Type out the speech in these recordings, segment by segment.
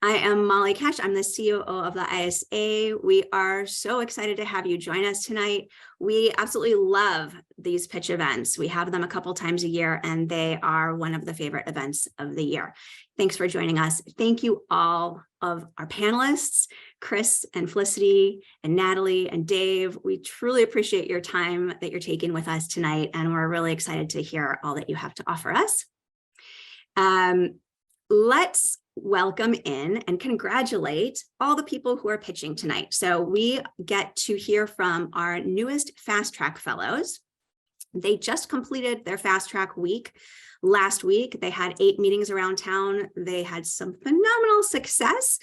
I am Molly Cash. I'm the COO of the ISA. We are so excited to have you join us tonight. We absolutely love these pitch events. We have them a couple times a year, and they are one of the favorite events of the year. Thanks for joining us. Thank you all of our panelists, Chris and Felicity and Natalie and Dave. We truly appreciate your time that you're taking with us tonight, and we're really excited to hear all that you have to offer us. Let's welcome in and congratulate all the people who are pitching tonight. So we get to hear from our newest Fast Track Fellows. They just completed their Fast Track week last week. They had 8 meetings around town. They had some phenomenal success.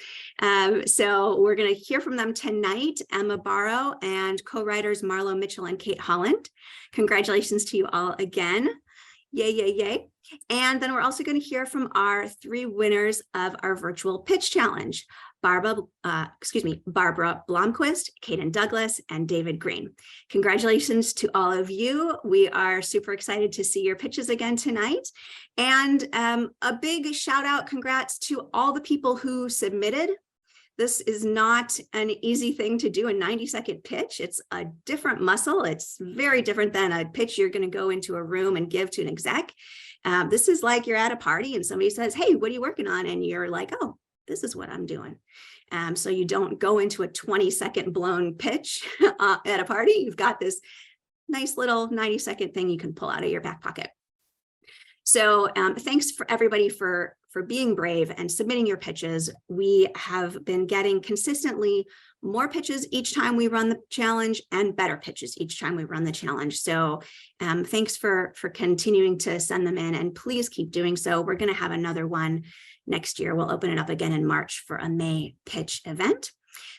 So we're going to hear from them tonight, Emma Barrow and co-writers Marlo Mitchell and Kate Holland. Congratulations to you all again. Yay, yay, yay. And then we're also going to hear from our 3 winners of our virtual pitch challenge, Barbara Blomquist, Caden Douglas, and David Green. Congratulations to all of you. We are super excited to see your pitches again tonight. And a big shout out, congrats to all the people who submitted. This is not an easy thing to do, a 90-second pitch. It's a different muscle. It's very different than a pitch you're going to go into a room and give to an exec. This is like you're at a party and somebody says, hey, what are you working on? And you're like, oh, this is what I'm doing. So you don't go into a 20-second blown pitch at a party. You've got this nice little 90-second thing you can pull out of your back pocket. So thanks for everybody for being brave and submitting your pitches. We have been getting consistently more pitches each time we run the challenge and better pitches each time we run the challenge. So thanks for continuing to send them in, and please keep doing so. We're going to have another one next year. We'll open it up again in March for a May pitch event.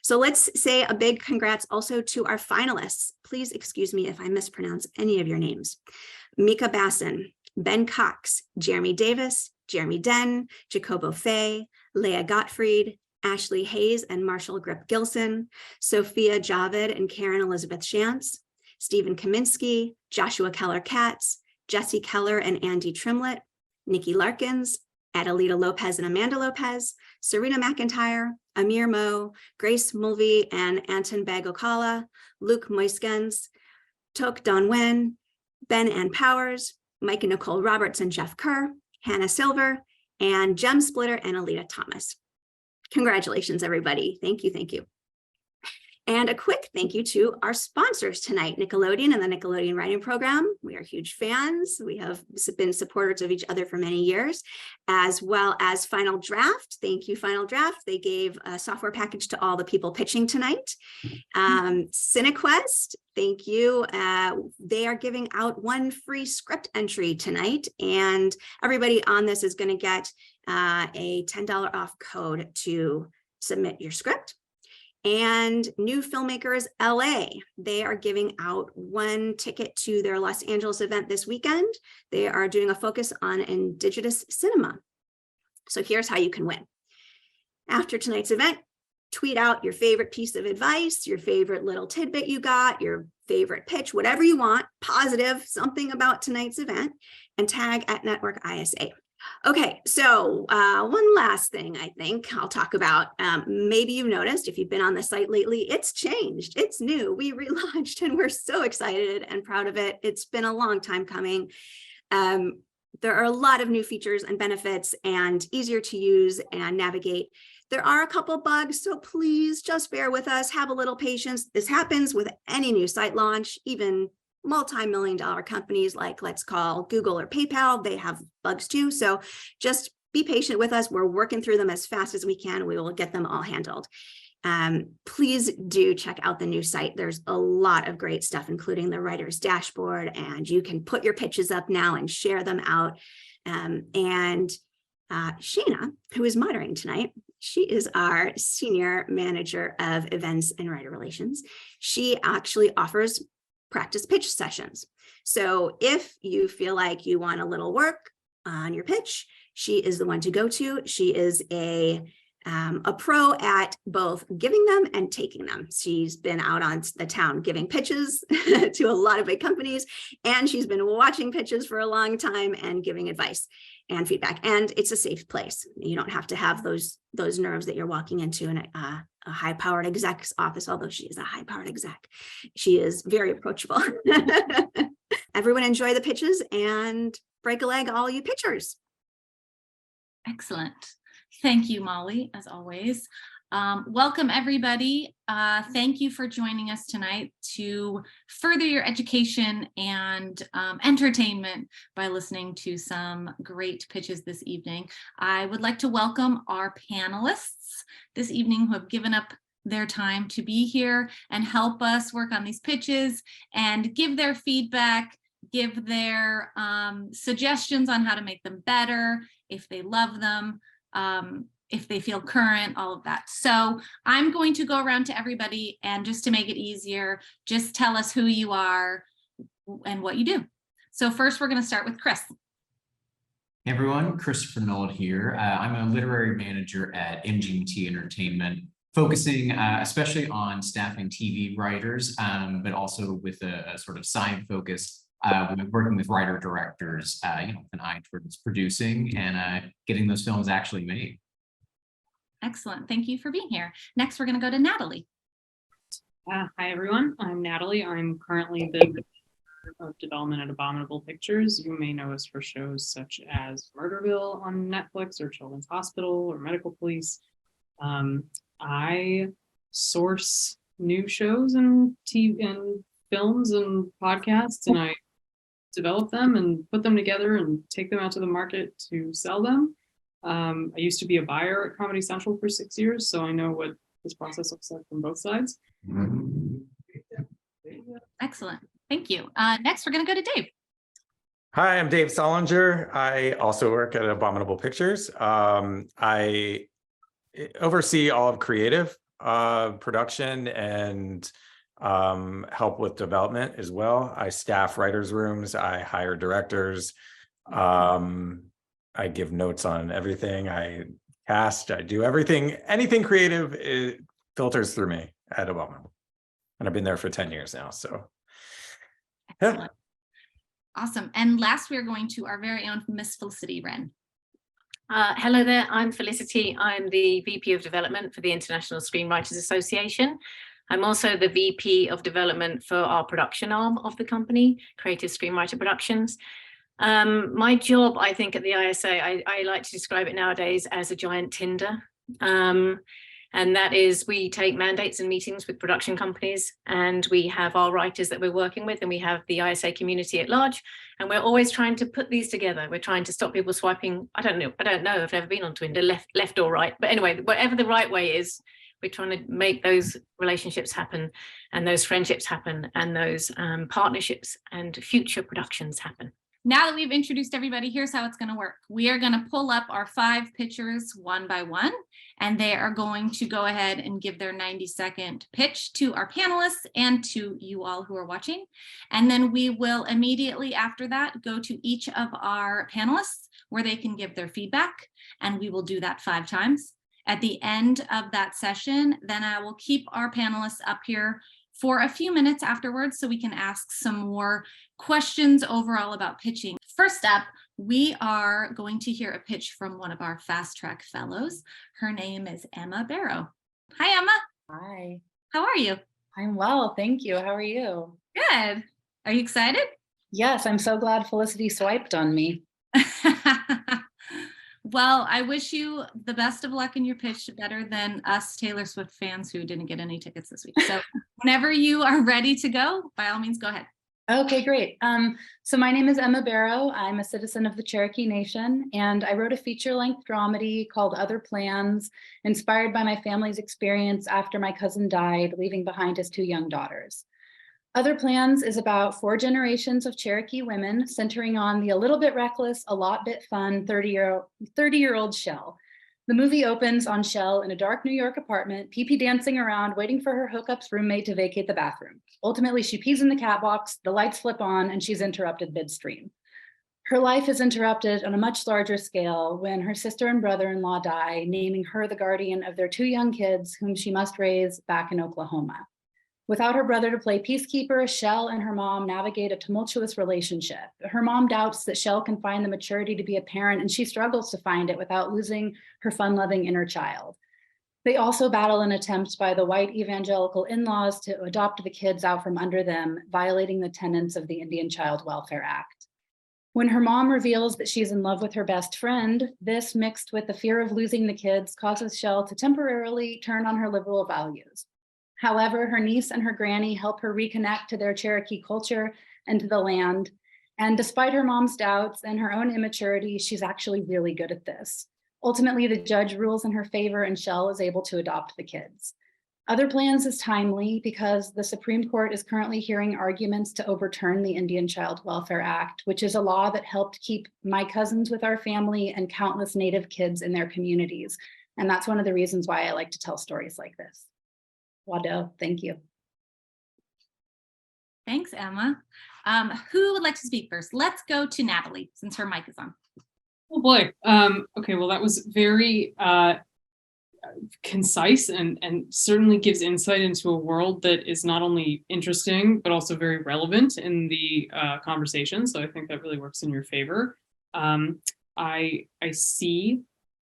So let's say a big congrats also to our finalists. Please excuse me if I mispronounce any of your names. Mika Basson, Ben Cox, Jeremy Davis, Jeremy Den, Jacobo Fay, Leah Gottfried, Ashley Hayes and Marshall Grip Gilson, Sophia Javid and Karen Elizabeth Shantz, Stephen Kaminsky, Joshua Keller Katz, Jesse Keller and Andy Trimlett, Nikki Larkins, Adelita Lopez and Amanda Lopez, Serena McIntyre, Amir Mo, Grace Mulvey and Anton Bagokala, Luke Moiskens, Tok Don Wen, Ben Ann Powers, Mike and Nicole Roberts and Jeff Kerr, Hannah Silver, and Gem Splitter and Alita Thomas. Congratulations, everybody. Thank you, thank you. And a quick thank you to our sponsors tonight, Nickelodeon and the Nickelodeon Writing Program. We are huge fans. We have been supporters of each other for many years, as well as Final Draft. Thank you, Final Draft. They gave a software package to all the people pitching tonight. CineQuest, thank you. They are giving out 1 free script entry tonight, and everybody on this is going to get a $10 off code to submit your script. And New Filmmakers LA, they are giving out 1 ticket to their Los Angeles event this weekend. They are doing a focus on indigenous cinema. So here's how you can win. After tonight's event, tweet out your favorite piece of advice, your favorite little tidbit you got, your favorite pitch, whatever you want, positive, something about tonight's event, and tag at Network ISA. Okay, so one last thing I think I'll talk about. Maybe you've noticed if you've been on the site lately, it's changed, it's new. We relaunched and we're so excited and proud of it. It's been a long time coming. There are a lot of new features and benefits and easier to use and navigate. There are a couple bugs, so please just bear with us, have a little patience. This happens with any new site launch, even multi-million-dollar companies like, let's call Google or PayPal, they have bugs too. So just be patient with us. We're working through them as fast as we can. We will get them all handled. Please do check out the new site. There's a lot of great stuff, including the writer's dashboard, and you can put your pitches up now and share them out. And Shayna, who is moderating tonight, she is our Senior Manager of Events and Writer Relations. She actually offers practice pitch sessions. So if you feel like you want a little work on your pitch, she is the one to go to. She is a a pro at both giving them and taking them. She's been out on the town giving pitches to a lot of big companies, and she's been watching pitches for a long time and giving advice and feedback. And it's a safe place. You don't have to have those nerves that you're walking into in a high-powered exec's office, although she is a high-powered exec. She is very approachable. Everyone enjoy the pitches and break a leg, all you pitchers. Excellent. Thank you, Molly, as always. Welcome, everybody. Thank you for joining us tonight to further your education and entertainment by listening to some great pitches this evening. I would like to welcome our panelists this evening who have given up their time to be here and help us work on these pitches and give their feedback, give their suggestions on how to make them better, if they love them, if they feel current, all of that. So I'm going to go around to everybody, and just to make it easier, just tell us who you are and what you do. So first, we're going to start with Chris. Hey everyone, Christopher NOLD here. I'm a literary manager at MGMT Entertainment, focusing especially on staffing TV writers, but also with a sort of side focus, working with writer-directors, with an eye towards producing and getting those films actually made. Excellent. Thank you for being here. Next, we're going to go to Natalie. Hi, everyone. I'm Natalie. I'm currently the Director of Development at Abominable Pictures. You may know us for shows such as Murderville on Netflix, or Children's Hospital, or Medical Police. I source new shows and TV and films and podcasts, and I develop them and put them together and take them out to the market to sell them. I used to be a buyer at Comedy Central for 6 years, so I know what this process looks like from both sides. Excellent. Thank you. Next, we're going to go to Dave. Hi, I'm Dave Solinger. I also work at Abominable Pictures. I oversee all of creative production and help with development as well. I staff writers' rooms. I hire directors. I give notes on everything. I cast. I do everything. Anything creative, it filters through me at Abominable. And I've been there for 10 years now. So, yeah. Awesome. And last, we're going to our very own Miss Felicity Wren. Hello there, I'm Felicity. I'm the VP of Development for the International Screenwriters Association. I'm also the VP of Development for our production arm of the company, Creative Screenwriter Productions. My job, I think, at the ISA, I like to describe it nowadays as a giant Tinder. And that is, we take mandates and meetings with production companies, and we have our writers that we're working with, and we have the ISA community at large, and we're always trying to put these together. We're trying to stop people swiping. I don't know. I've never been on Tinder, left or right. But anyway, whatever the right way is, we're trying to make those relationships happen, and those friendships happen, and those partnerships and future productions happen. Now that we've introduced everybody, here's how it's going to work. We are going to pull up our 5 pitchers one by one, and they are going to go ahead and give their 90-second pitch to our panelists and to you all who are watching. And then we will immediately after that go to each of our panelists where they can give their feedback, and we will do that 5 times. At the end of that session, then I will keep our panelists up here for a few minutes afterwards so we can ask some more questions overall about pitching. First up, we are going to hear a pitch from one of our Fast Track fellows. Her name is Emma Barrow. Hi, Emma. Hi. How are you? I'm well, thank you. How are you? Good. Are you excited? Yes, I'm so glad Felicity swiped on me. Well, I wish you the best of luck in your pitch, better than us Taylor Swift fans who didn't get any tickets this week. So whenever you are ready to go, by all means, go ahead. Okay, great. So my name is Emma Barrow. I'm a citizen of the Cherokee Nation, and I wrote a feature-length dramedy called Other Plans, inspired by my family's experience after my cousin died, leaving behind his 2 young daughters. Other Plans is about 4 generations of Cherokee women, centering on the a little bit reckless, a lot bit fun 30-year-old Shell. The movie opens on Shell in a dark New York apartment, pee-pee dancing around, waiting for her hookup's roommate to vacate the bathroom. Ultimately, she pees in the cat box, the lights flip on, and she's interrupted midstream. Her life is interrupted on a much larger scale when her sister and brother-in-law die, naming her the guardian of their 2 young kids whom she must raise back in Oklahoma. Without her brother to play peacekeeper, Shell and her mom navigate a tumultuous relationship. Her mom doubts that Shell can find the maturity to be a parent, and she struggles to find it without losing her fun-loving inner child. They also battle an attempt by the white evangelical in-laws to adopt the kids out from under them, violating the tenets of the Indian Child Welfare Act. When her mom reveals that she's in love with her best friend, this, mixed with the fear of losing the kids, causes Shell to temporarily turn on her liberal values. However, her niece and her granny help her reconnect to their Cherokee culture and to the land. And despite her mom's doubts and her own immaturity, she's actually really good at this. Ultimately, the judge rules in her favor and Shell is able to adopt the kids. Other Plans is timely because the Supreme Court is currently hearing arguments to overturn the Indian Child Welfare Act, which is a law that helped keep my cousins with our family and countless Native kids in their communities. And that's one of the reasons why I like to tell stories like this. Wado, thank you. Thanks, Emma. Who would like to speak first? Let's go to Natalie, since her mic is on. Oh boy. Okay, well, that was very concise and certainly gives insight into a world that is not only interesting, but also very relevant in the conversation. So I think that really works in your favor. I see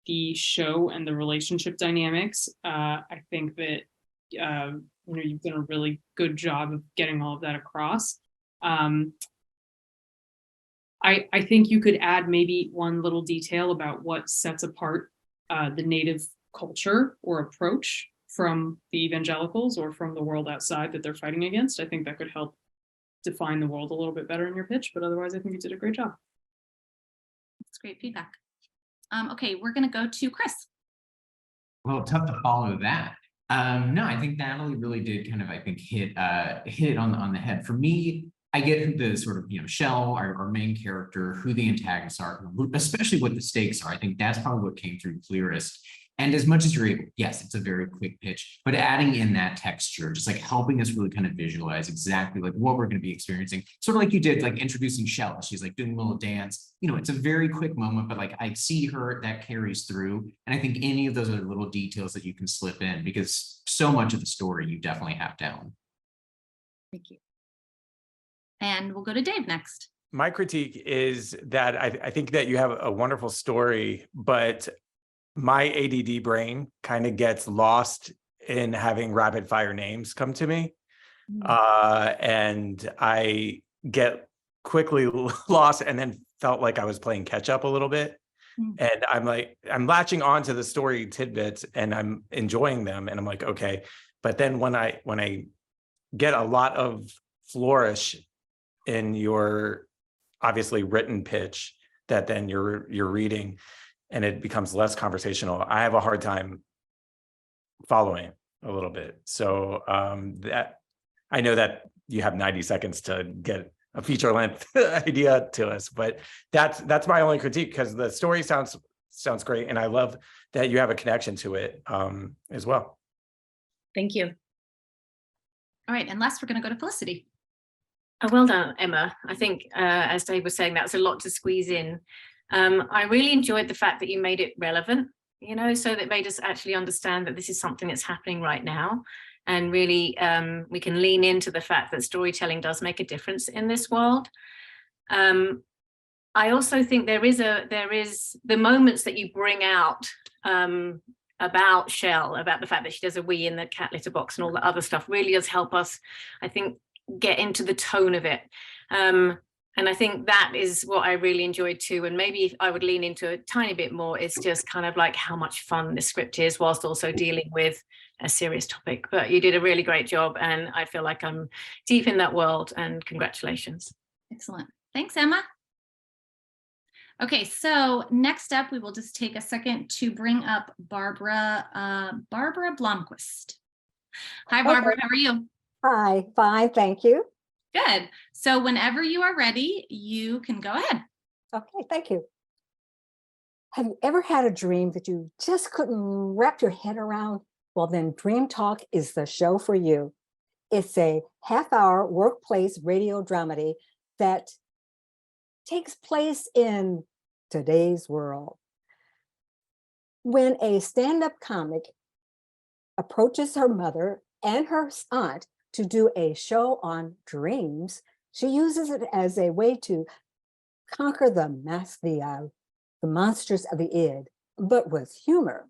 the show and the relationship dynamics. I think that you've done a really good job of getting all of that across. I think you could add maybe one little detail about what sets apart the Native culture or approach from the evangelicals or from the world outside that they're fighting against. I think that could help define the world a little bit better in your pitch, but otherwise I think you did a great job. That's great feedback. Okay, we're gonna go to Chris. Well, tough to follow that. No, I think Natalie really did kind of, I think, hit it on the head. For me, I get who the sort of, Shell, our main character, who the antagonists are, especially what the stakes are. I think that's probably what came through clearest. And as much as you're able, yes, it's a very quick pitch, but adding in that texture, just like helping us really kind of visualize exactly like what we're going to be experiencing, sort of like you did, like introducing Shell. She's like doing a little dance, it's a very quick moment, but like I see her, that carries through. And I think any of those other little details that you can slip in, because so much of the story you definitely have down. Thank you. And we'll go to Dave next. My critique is that I think that you have a wonderful story, but my ADD brain kind of gets lost in having rapid fire names come to me. And I get quickly lost and then felt like I was playing catch up a little bit. And I'm latching on to the story tidbits and I'm enjoying them. And I'm like, okay. But then when I get a lot of flourish in your obviously written pitch that then you're reading, and it becomes less conversational, I have a hard time following a little bit. So that I know that you have 90 seconds to get a feature length idea to us, but that's my only critique, because the story sounds great. And I love that you have a connection to it as well. Thank you. All right, and last we're going to go to Felicity. Oh, well done, Emma. I think, as Dave was saying, that was a lot to squeeze in. I really enjoyed the fact that you made it relevant, so that made us actually understand that this is something that's happening right now. And really, we can lean into the fact that storytelling does make a difference in this world. I also think there is the moments that you bring out about Shell, about the fact that she does a wee in the cat litter box and all that other stuff really does help us, I think, get into the tone of it. And I think that is what I really enjoyed too. And maybe if I would lean into a tiny bit more, it's just kind of like how much fun the script is whilst also dealing with a serious topic. But you did a really great job and I feel like I'm deep in that world, and congratulations. Excellent. Thanks, Emma. Okay, so next up, we will just take a second to bring up Barbara Blomquist. Hi, Barbara, how are you? Hi, fine, thank you. Good. So whenever you are ready, you can go ahead. Okay, thank you. Have you ever had a dream that you just couldn't wrap your head around? Well, then Dream Talk is the show for you. It's a half-hour workplace radio dramedy that takes place in today's world. When a stand-up comic approaches her mother and her aunt to do a show on dreams, she uses it as a way to conquer the monsters of the id, but with humor.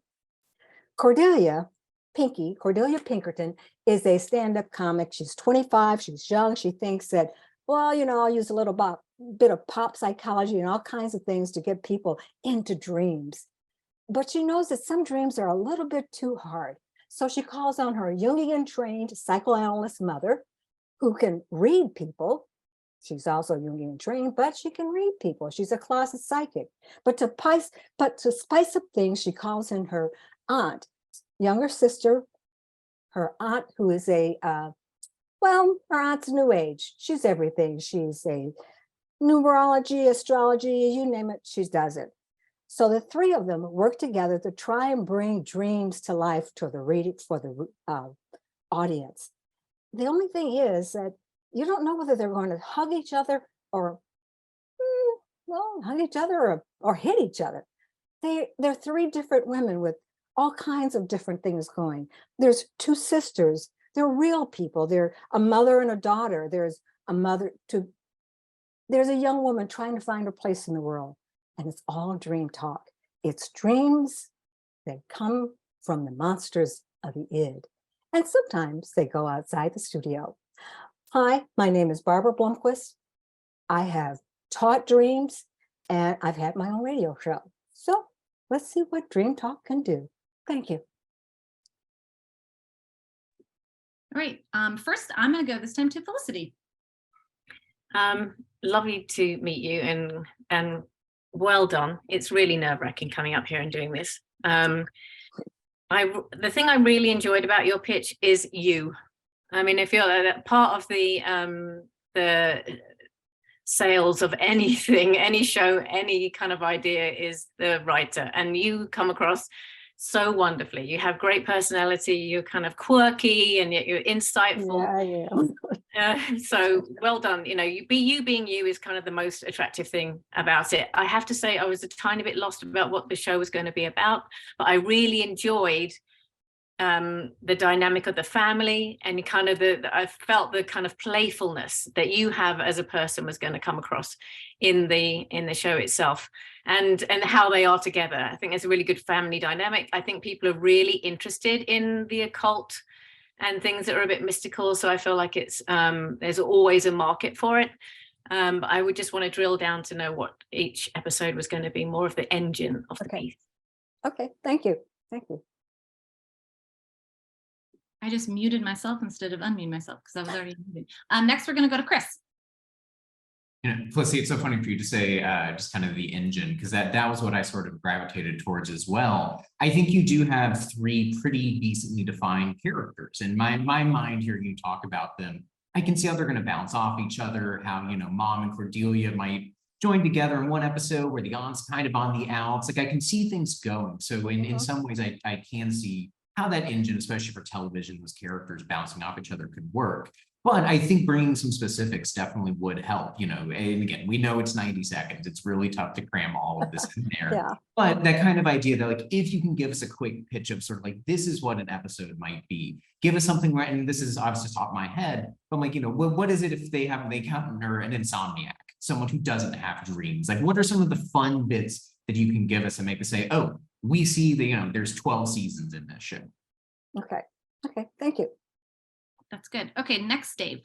Cordelia Pinkerton is a stand-up comic. She's 25, she's young. She thinks that, well, I'll use a little bit of pop psychology and all kinds of things to get people into dreams. But she knows that some dreams are a little bit too hard. So she calls on her Jungian trained psychoanalyst mother, who can read people. She's also Jungian trained, but she can read people. She's a closet psychic. But to spice up things, she calls in her aunt, younger sister, her aunt who is her aunt's new age. She's everything. She's a numerology, astrology, you name it, she does it. So the three of them work together to try and bring dreams to life for the audience. The only thing is that you don't know whether they're going to hug each other or hug each other or hit each other. They're three different women with all kinds of different things going. There's two sisters. They're real people. They're a mother and a daughter. There's a young woman trying to find her place in the world. And it's all dream talk. It's dreams that come from the monsters of the id. And sometimes they go outside the studio. Hi, my name is Barbara Blomquist. I have taught dreams and I've had my own radio show. So let's see what Dream Talk can do. Thank you. All right. First, I'm going to go this time to Felicity. Lovely to meet you and well done. It's really nerve-wracking coming up here and doing this. The thing I really enjoyed about your pitch is you. I mean, if you're part of the sales of anything, any show, any kind of idea is the writer, and you come across so wonderfully. You have great personality, you're kind of quirky and yet you're insightful. Yeah, so well done. You being you is kind of the most attractive thing about it. I have to say I was a tiny bit lost about what the show was going to be about, but I really enjoyed the dynamic of the family, and kind of I felt the kind of playfulness that you have as a person was going to come across in the show itself, and how they are together. I think there's a really good family dynamic. I think people are really interested in the occult and things that are a bit mystical, so I feel like it's there's always a market for it. But I would just want to drill down to know what each episode was going to be, more of the engine of the piece. Okay, thank you. I just muted myself instead of unmuting myself because I was already muted. Next, we're going to go to Chris. Felicity, it's so funny for you to say just kind of the engine, because that was what I sort of gravitated towards as well. I think you do have three pretty decently defined characters. In my mind, hearing you talk about them, I can see how they're going to bounce off each other, how, Mom and Cordelia might join together in one episode where the aunt's kind of on the outs. Like, I can see things going. So in some ways, I can see how that engine, especially for television, those characters bouncing off each other could work. But I think bringing some specifics definitely would help, and again, we know it's 90 seconds. It's really tough to cram all of this in there. Yeah. But that kind of idea that, like, if you can give us a quick pitch of sort of like, this is what an episode might be, give us something, right? And this is obviously top of my head, but like, what is it if they encounter an insomniac, someone who doesn't have dreams? Like, what are some of the fun bits that you can give us and make us say, oh, we see there's 12 seasons in this show. Okay, thank you. That's good. Okay, next, Dave.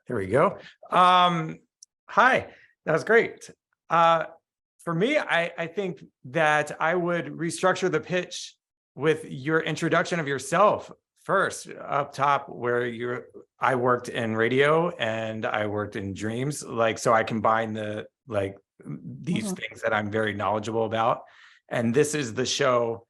There we go. Hi, that was great. For me, I think that I would restructure the pitch with your introduction of yourself first up top, where I worked in radio and I worked in dreams, so I combine these things that I'm very knowledgeable about. And this is the show.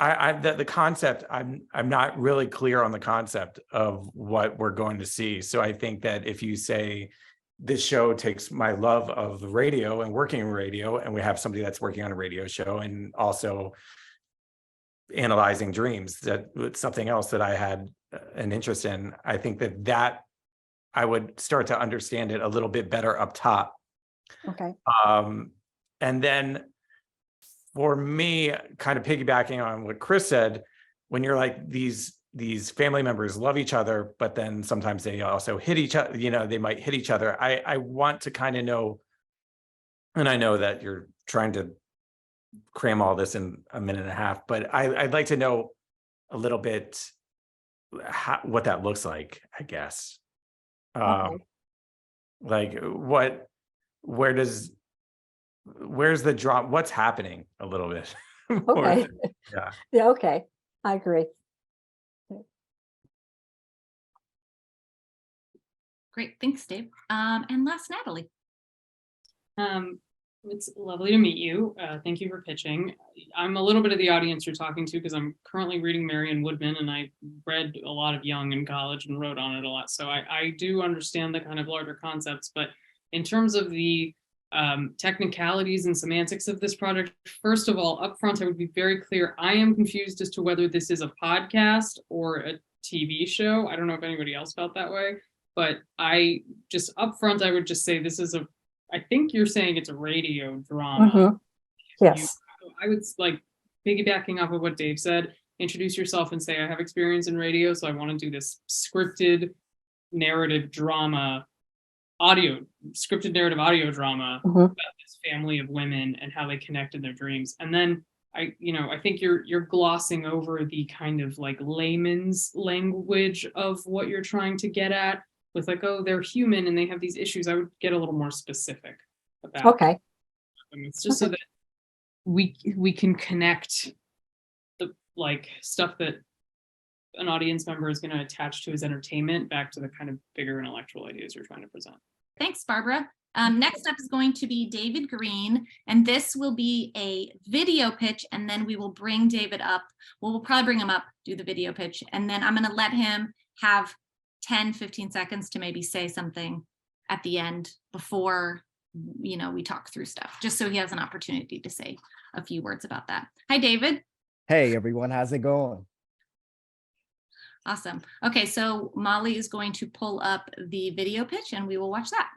The concept, I'm not really clear on the concept of what we're going to see. So I think that if you say this show takes my love of the radio and working in radio, and we have somebody that's working on a radio show and also analyzing dreams, that it's something else that I had an interest in, I think that I would start to understand it a little bit better up top. Okay. And then for me, kind of piggybacking on what Chris said, when you're like these family members love each other, but then sometimes they also hit each other, they might hit each other. I want to kind of know, and I know that you're trying to cram all this in a minute and a half, but I'd like to know a little bit what that looks like, I guess. Okay. Like where's the drop? What's happening a little bit? more. Okay. Yeah. Yeah, okay. I agree. Great, thanks, Dave. And last, Natalie. It's lovely to meet you. Thank you for pitching. I'm a little bit of the audience you're talking to because I'm currently reading Marion Woodman, and I read a lot of Young in college and wrote on it a lot. So I do understand the kind of larger concepts, but in terms of the technicalities and semantics of this project, first of all, up front, I would be very clear. I am confused as to whether this is a podcast or a TV show. I don't know if anybody else felt that way, but I just up front, I would just say this is I think you're saying it's a radio drama. Mhm. Yes. I would like piggybacking off of what Dave said, introduce yourself and say, I have experience in radio, so I want to do this scripted narrative audio drama Mhm. about this family of women and how they connect in their dreams. And then I think you're glossing over the kind of like layman's language of what you're trying to get at with like, oh, they're human and they have these issues. I would get a little more specific about Okay. it's just so that we can connect the like stuff that an audience member is going to attach to his entertainment back to the kind of bigger intellectual ideas you're trying to present. Thanks, Barbara. Next up is going to be David Green, and this will be a video pitch, and then we will bring David up. Well, we'll probably bring him up, do the video pitch, and then I'm going to let him have 10-15 seconds to maybe say something at the end before we talk through stuff, just so he has an opportunity to say a few words about that. Hi, David. Hey everyone, how's it going? Awesome. Okay, so Molly is going to pull up the video pitch and we will watch that.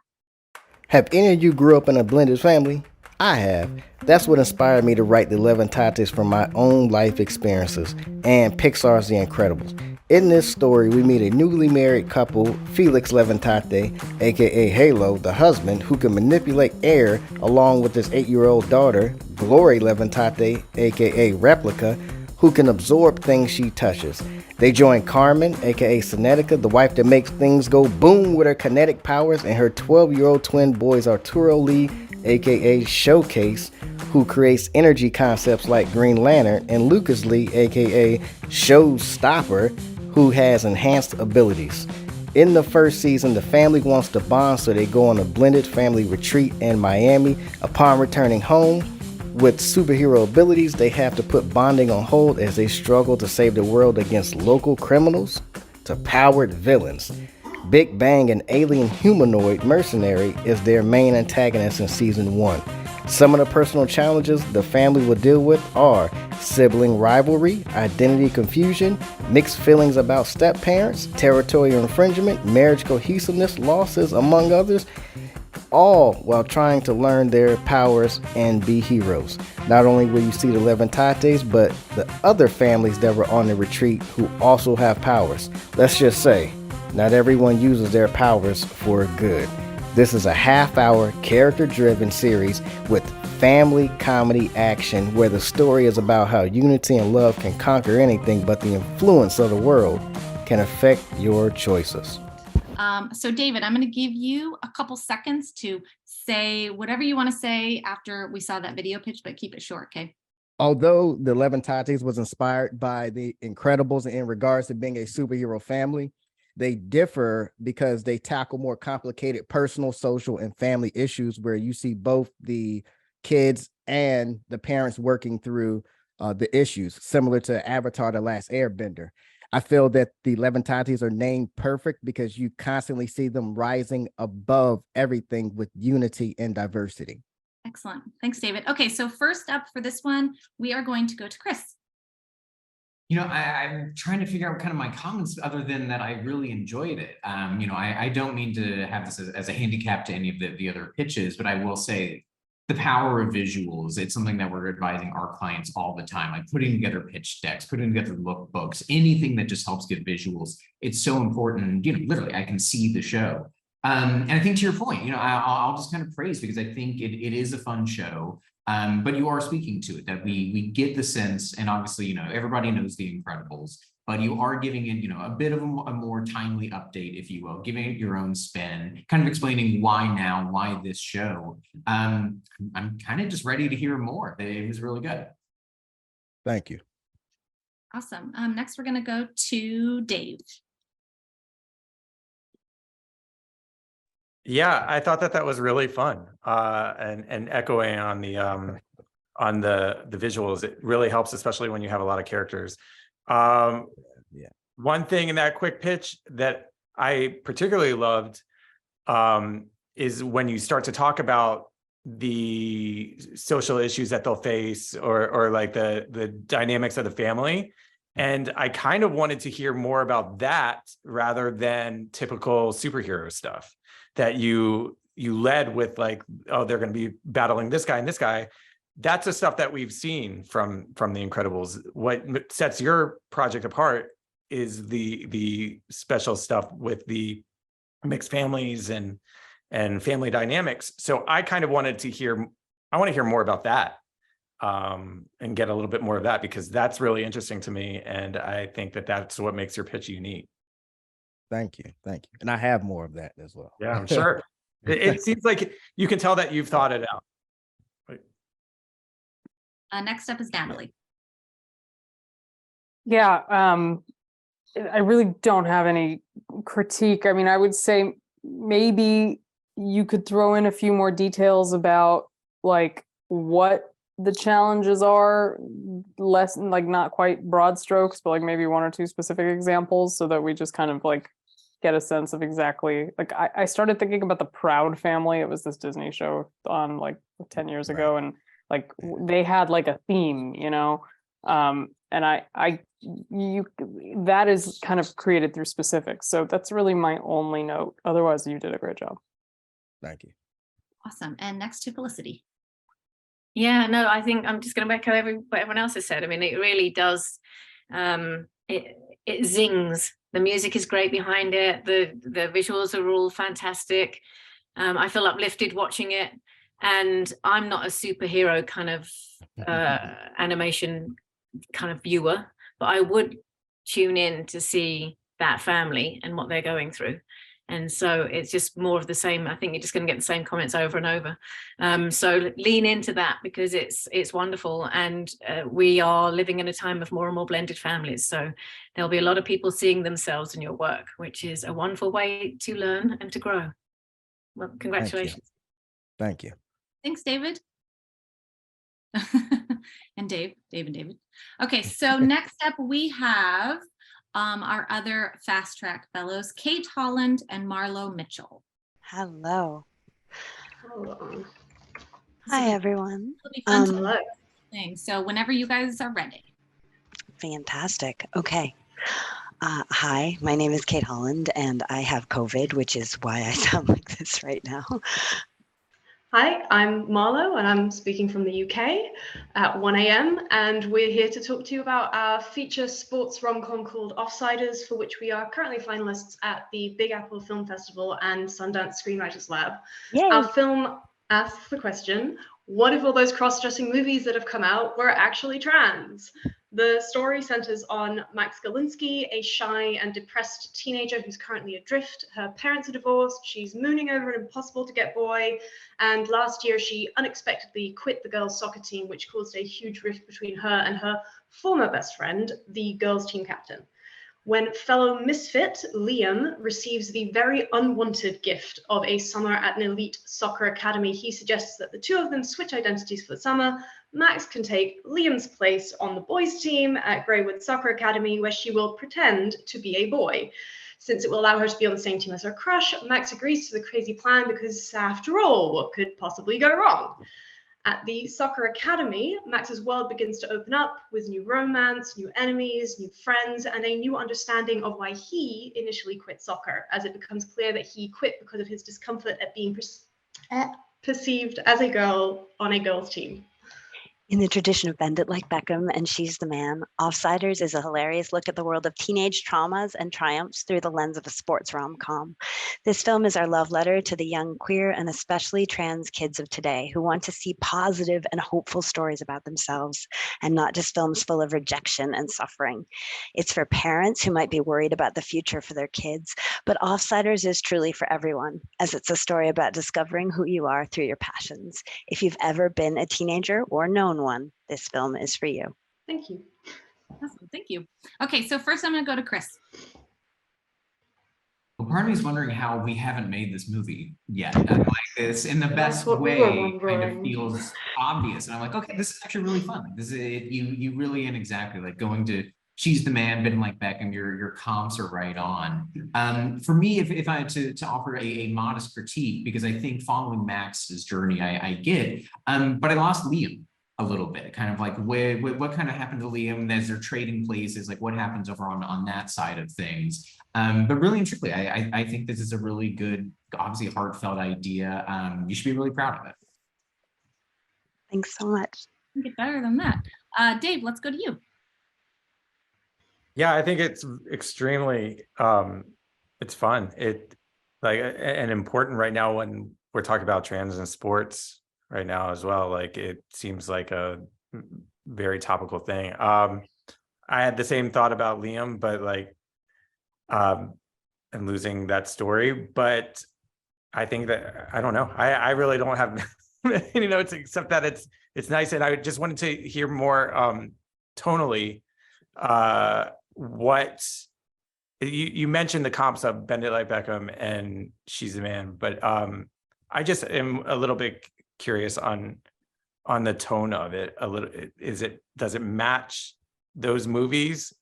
Have any of you grew up in a blended family? I have. That's what inspired me to write the 11 Tates from my own life experiences and Pixar's The Incredibles. In this story, we meet a newly married couple, Felix Levantate, aka Halo, the husband, who can manipulate air, along with his 8-year-old daughter, Glory Levantate, aka Replica, who can absorb things she touches. They join Carmen, aka Cinetica, the wife that makes things go boom with her kinetic powers, and her 12-year-old twin boys Arturo Lee, aka Showcase, who creates energy concepts like Green Lantern, and Lucas Lee, aka Showstopper, who has enhanced abilities. In the first season, the family wants to bond, so they go on a blended family retreat in Miami. Upon returning home, with superhero abilities, they have to put bonding on hold as they struggle to save the world against local criminals to powered villains. Big Bang, an alien humanoid mercenary, is their main antagonist in season 1. Some of the personal challenges the family will deal with are sibling rivalry, identity confusion, mixed feelings about step-parents, territorial infringement, marriage cohesiveness, losses, among others, all while trying to learn their powers and be heroes. Not only will you see the 11 Tates, but the other families that were on the retreat who also have powers. Let's just say, not everyone uses their powers for good. This is a half-hour, character-driven series with family comedy action where the story is about how unity and love can conquer anything, but the influence of the world can affect your choices. So David, I'm going to give you a couple seconds to say whatever you want to say after we saw that video pitch, but keep it short, okay? Although the 11 Tates was inspired by the Incredibles in regards to being a superhero family, they differ because they tackle more complicated personal, social, and family issues where you see both the kids and the parents working through the issues, similar to Avatar: The Last Airbender. I feel that the 11 Tates are named perfect because you constantly see them rising above everything with unity and diversity. Excellent. Thanks, David. Okay, so first up for this one, we are going to go to Chris. I'm trying to figure out kind of my comments other than that I really enjoyed it. I don't mean to have this as a handicap to any of the other pitches, but I will say the power of visuals, it's something that we're advising our clients all the time, like putting together pitch decks, putting together lookbooks, anything that just helps give visuals. It's so important, literally I can see the show. And I think to your point, I'll just kind of praise, because I think it is a fun show. But you are speaking to it, that we get the sense, and obviously, everybody knows The Incredibles, but you are giving it, a bit of a more timely update, if you will, giving it your own spin, kind of explaining why now, why this show. I'm kind of just ready to hear more. It was really good. Thank you. Awesome. Next, we're going to go to Dave. Yeah, I thought that was really fun. And echoing on the visuals, it really helps, especially when you have a lot of characters. Yeah. One thing in that quick pitch that I particularly loved is when you start to talk about the social issues that they'll face, or like the dynamics of the family. And I kind of wanted to hear more about that rather than typical superhero stuff that you led with, like, oh, they're going to be battling this guy and this guy. That's the stuff that we've seen from The Incredibles. What sets your project apart is the special stuff with the mixed families and family dynamics. So I kind of wanted to hear more about that, and get a little bit more of that, because that's really interesting to me. And I think that's what makes your pitch unique. Thank you. And I have more of that as well. Yeah, I'm sure. It seems like you can tell that you've thought it out. Next up is Natalie. Yeah, I really don't have any critique. I mean, I would say maybe you could throw in a few more details about like what the challenges are, less like not quite broad strokes, but like maybe one or two specific examples, so that we just kind of like get a sense of exactly, like I started thinking about The Proud Family. It was this Disney show on like 10 years ago, and like they had like a theme, and that is kind of created through specifics. So that's really my only note. Otherwise, you did a great job. Thank you. Awesome. And next to Felicity. Yeah, no, I think I'm just going to echo what everyone else has said. I mean, it really does. It zings. The music is great behind it. The visuals are all fantastic. I feel uplifted watching it. And I'm not a superhero kind of animation kind of viewer, but I would tune in to see that family and what they're going through. And so it's just more of the same. I think you're just going to get the same comments over and over. So lean into that, because it's wonderful. And we are living in a time of more and more blended families. So there'll be a lot of people seeing themselves in your work, which is a wonderful way to learn and to grow. Well, congratulations. Thank you. Thanks, David. And David. Okay, so next up we have our other fast track fellows, Kate Holland and Marlo Mitchell. Hello. Hello. Hi, everyone. It'll be fun to Hello. sing. So whenever you guys are ready. Fantastic. Okay. Hi, my name is Kate Holland, and I have COVID, which is why I sound like this right now. Hi, I'm Marlo, and I'm speaking from the UK at 1 a.m. And we're here to talk to you about our feature sports rom-com called Offsiders, for which we are currently finalists at the Big Apple Film Festival and Sundance Screenwriters Lab. Yay. Our film asks the question, what if all those cross-dressing movies that have come out were actually trans? The story centers on Max Galinsky, a shy and depressed teenager who's currently adrift. Her parents are divorced, she's mooning over an impossible-to-get boy, and last year she unexpectedly quit the girls' soccer team, which caused a huge rift between her and her former best friend, the girls' team captain. When fellow misfit Liam receives the very unwanted gift of a summer at an elite soccer academy, he suggests that the two of them switch identities for the summer. Max can take Liam's place on the boys' team at Greywood Soccer Academy, where she will pretend to be a boy. Since it will allow her to be on the same team as her crush, Max agrees to the crazy plan because, after all, what could possibly go wrong? At the soccer academy, Max's world begins to open up with new romance, new enemies, new friends, and a new understanding of why he initially quit soccer, as it becomes clear that he quit because of his discomfort at being perceived as a girl on a girls' team. In the tradition of Bend It Like Beckham and She's the Man, Offsiders is a hilarious look at the world of teenage traumas and triumphs through the lens of a sports rom-com. This film is our love letter to the young queer and especially trans kids of today who want to see positive and hopeful stories about themselves and not just films full of rejection and suffering. It's for parents who might be worried about the future for their kids, but Offsiders is truly for everyone, as it's a story about discovering who you are through your passions. If you've ever been a teenager or known one, this film is for you. Thank you. Awesome. Thank you. Okay, so first I'm going to go to Chris. Well, part of me is wondering how we haven't made this movie yet. Like this in the best what we were way kind of wondering. feels obvious. And I'm like, okay, this is actually really fun. This is it, you really and exactly like going to She's the Man, Been Like Beckham, your comps are right on. For me, if I had to offer a modest critique, because I think following Max's journey, I get, but I lost Liam a little bit, kind of like what kind of happened to Liam as they're trading places, like what happens over on that side of things. But really and truly, I think this is a really good, obviously heartfelt idea. You should be really proud of it. Thanks so much. Get better than that. Dave, let's go to you. Yeah, I think it's extremely it's fun. It like and important right now when we're talking about trans and sports right now as well. Like it seems like a very topical thing. I had the same thought about Liam, but like and losing that story. But I think that I don't know. I really don't have any notes except that it's nice, and I just wanted to hear more tonally. What you mentioned the comps of Bend It Like Beckham and She's the Man, but I just am a little bit curious on the tone of it. A little, does it match those movies,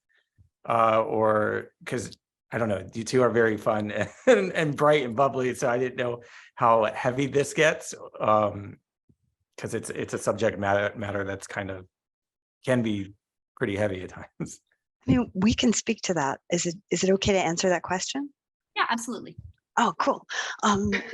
or because I don't know, you two are very fun and bright and bubbly, so I didn't know how heavy this gets, because it's a subject matter that's kind of can be pretty heavy at times. I mean, we can speak to that. Is it okay to answer that question? Yeah, absolutely. Oh, cool.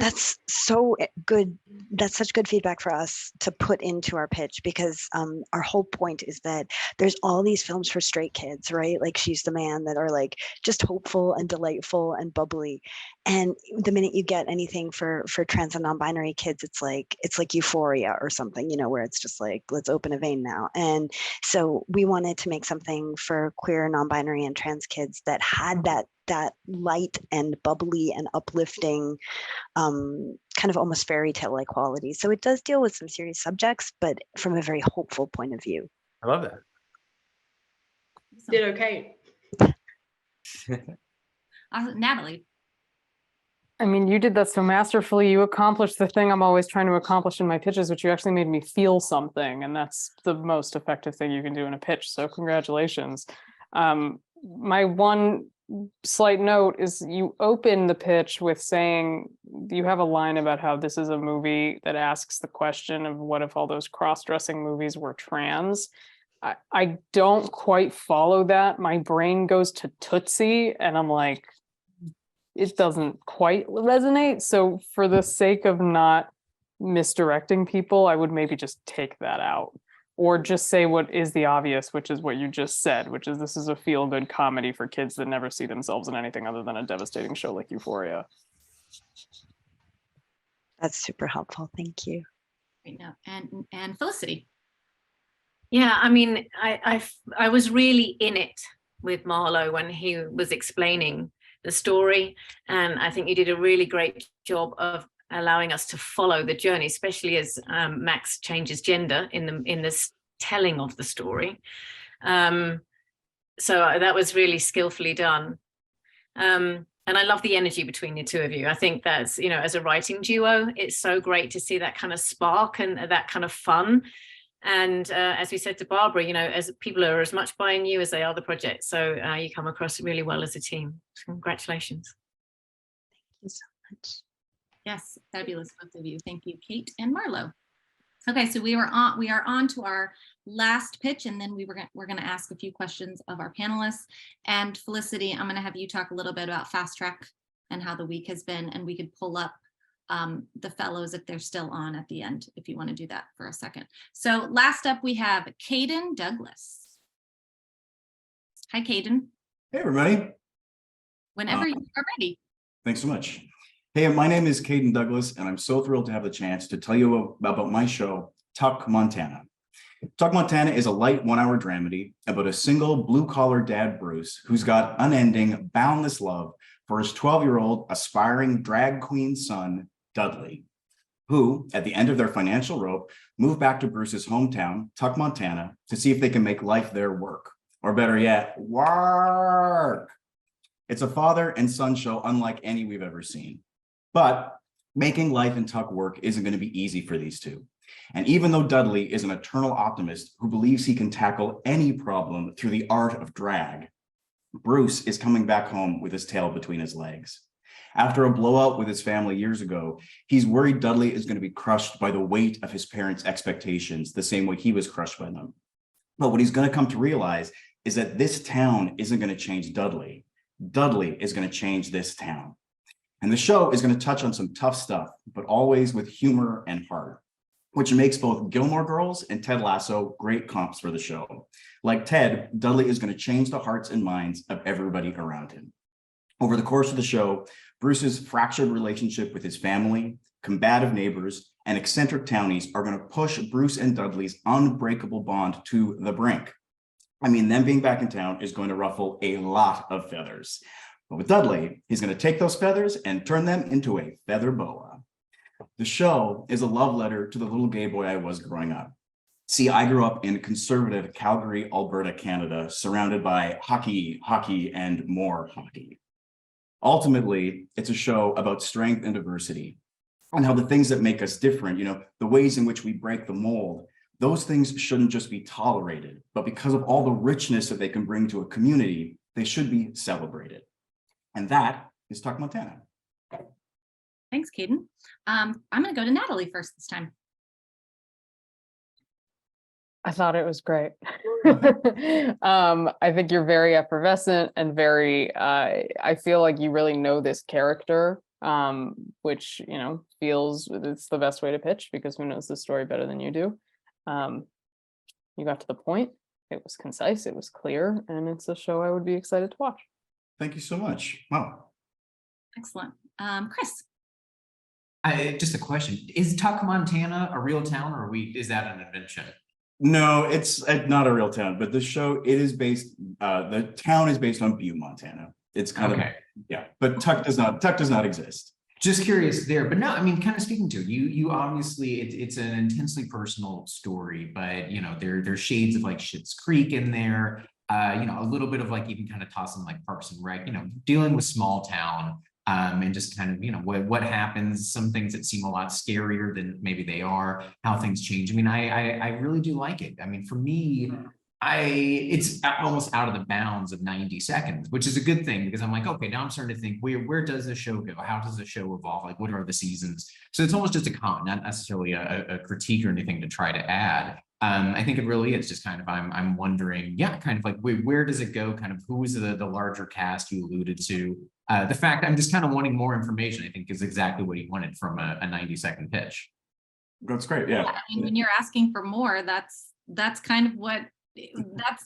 That's so good. That's such good feedback for us to put into our pitch, because our whole point is that there's all these films for straight kids, right? Like She's the Man, that are like just hopeful and delightful and bubbly. And the minute you get anything for trans and non-binary kids, it's like Euphoria or something, where it's just like, let's open a vein now. And so we wanted to make something for queer, non-binary, and trans kids that had that light and bubbly and uplifting, kind of almost fairy tale like quality. So it does deal with some serious subjects, but from a very hopeful point of view. I love that. Did okay. Natalie. I mean, you did that so masterfully. You accomplished the thing I'm always trying to accomplish in my pitches, which you actually made me feel something. And that's the most effective thing you can do in a pitch. So congratulations. My one slight note is you open the pitch with saying, you have a line about how this is a movie that asks the question of what if all those cross-dressing movies were trans. I don't quite follow that. My brain goes to Tootsie and I'm like, it doesn't quite resonate. So for the sake of not misdirecting people, I would maybe just take that out. Or just say what is the obvious, which is what you just said, which is this is a feel-good comedy for kids that never see themselves in anything other than a devastating show like Euphoria. That's super helpful. Thank you. Right now, and Felicity. Yeah, I mean, I was really in it with Marlo when he was explaining the story, and I think you did a really great job of allowing us to follow the journey, especially as Max changes gender in this telling of the story. So that was really skillfully done. And I love the energy between the two of you. I think that's, as a writing duo, it's so great to see that kind of spark and that kind of fun. And as we said to Barbara, as people are as much buying you as they are the project. So you come across really well as a team. So congratulations. Thank you so much. Yes, fabulous, both of you. Thank you, Kate and Marlo. Okay, so we are on to our last pitch, and then we're gonna ask a few questions of our panelists. And Felicity, I'm gonna have you talk a little bit about Fast Track and how the week has been, and we could pull up the fellows if they're still on at the end, if you want to do that for a second. So last up we have Caden Douglas. Hi, Caden. Hey, everybody. Whenever you are ready. Thanks so much. Hey, my name is Caden Douglas, and I'm so thrilled to have the chance to tell you about my show, Tuck, Montana. Tuck, Montana is a light 1-hour dramedy about a single blue-collar dad, Bruce, who's got unending, boundless love for his 12-year-old aspiring drag queen son, Dudley, who, at the end of their financial rope, moved back to Bruce's hometown, Tuck, Montana, to see if they can make life there work, or better yet, work. It's a father and son show unlike any we've ever seen. But making life in Tuck work isn't going to be easy for these two. And even though Dudley is an eternal optimist who believes he can tackle any problem through the art of drag, Bruce is coming back home with his tail between his legs. After a blowout with his family years ago, he's worried Dudley is going to be crushed by the weight of his parents' expectations, the same way he was crushed by them. But what he's going to come to realize is that this town isn't going to change Dudley. Dudley is going to change this town. And the show is going to touch on some tough stuff, but always with humor and heart, which makes both Gilmore Girls and Ted Lasso great comps for the show. Like Ted, Dudley is going to change the hearts and minds of everybody around him. Over the course of the show, Bruce's fractured relationship with his family, combative neighbors, and eccentric townies are going to push Bruce and Dudley's unbreakable bond to the brink. I mean, them being back in town is going to ruffle a lot of feathers. But with Dudley, he's going to take those feathers and turn them into a feather boa. The show is a love letter to the little gay boy I was growing up. See, I grew up in conservative Calgary, Alberta, Canada, surrounded by hockey, and more hockey. Ultimately, it's a show about strength and diversity and how the things that make us different, the ways in which we break the mold, those things shouldn't just be tolerated, but because of all the richness that they can bring to a community, they should be celebrated. And that is Tuck, Montana. Thanks, Caden. I'm going to go to Natalie first this time. I thought it was great. I think you're very effervescent and very, I feel like you really know this character, which, feels it's the best way to pitch because who knows the story better than you do. You got to the point. It was concise. It was clear. And it's a show I would be excited to watch. Thank you so much. Wow. Excellent. Chris. Just a question. Is Tuck, Montana a real town, or is that an invention? No, it's not a real town, but the show, the town is based on Butte, Montana. It's kind of, yeah, but Tuck does not exist. Just curious there, but no, I mean, kind of speaking to you obviously, it's an intensely personal story, but there's shades of like Schitt's Creek in there, a little bit of like even kind of tossing like Parks and Rec, dealing with small town, and just kind of, what happens, some things that seem a lot scarier than maybe they are, how things change. I mean, I really do like it. I mean, for me, it's almost out of the bounds of 90 seconds, which is a good thing because I'm like, okay, now I'm starting to think where does the show go? How does the show evolve? Like, what are the seasons? So it's almost just a comment, not necessarily a critique or anything to try to add. I think it really is just kind of, I'm wondering, kind of like, where does it go? Kind of who is the larger cast you alluded to? The fact I'm just kind of wanting more information, I think is exactly what he wanted from a 90-second pitch. That's great. Yeah. I mean, when you're asking for more, that's kind of that's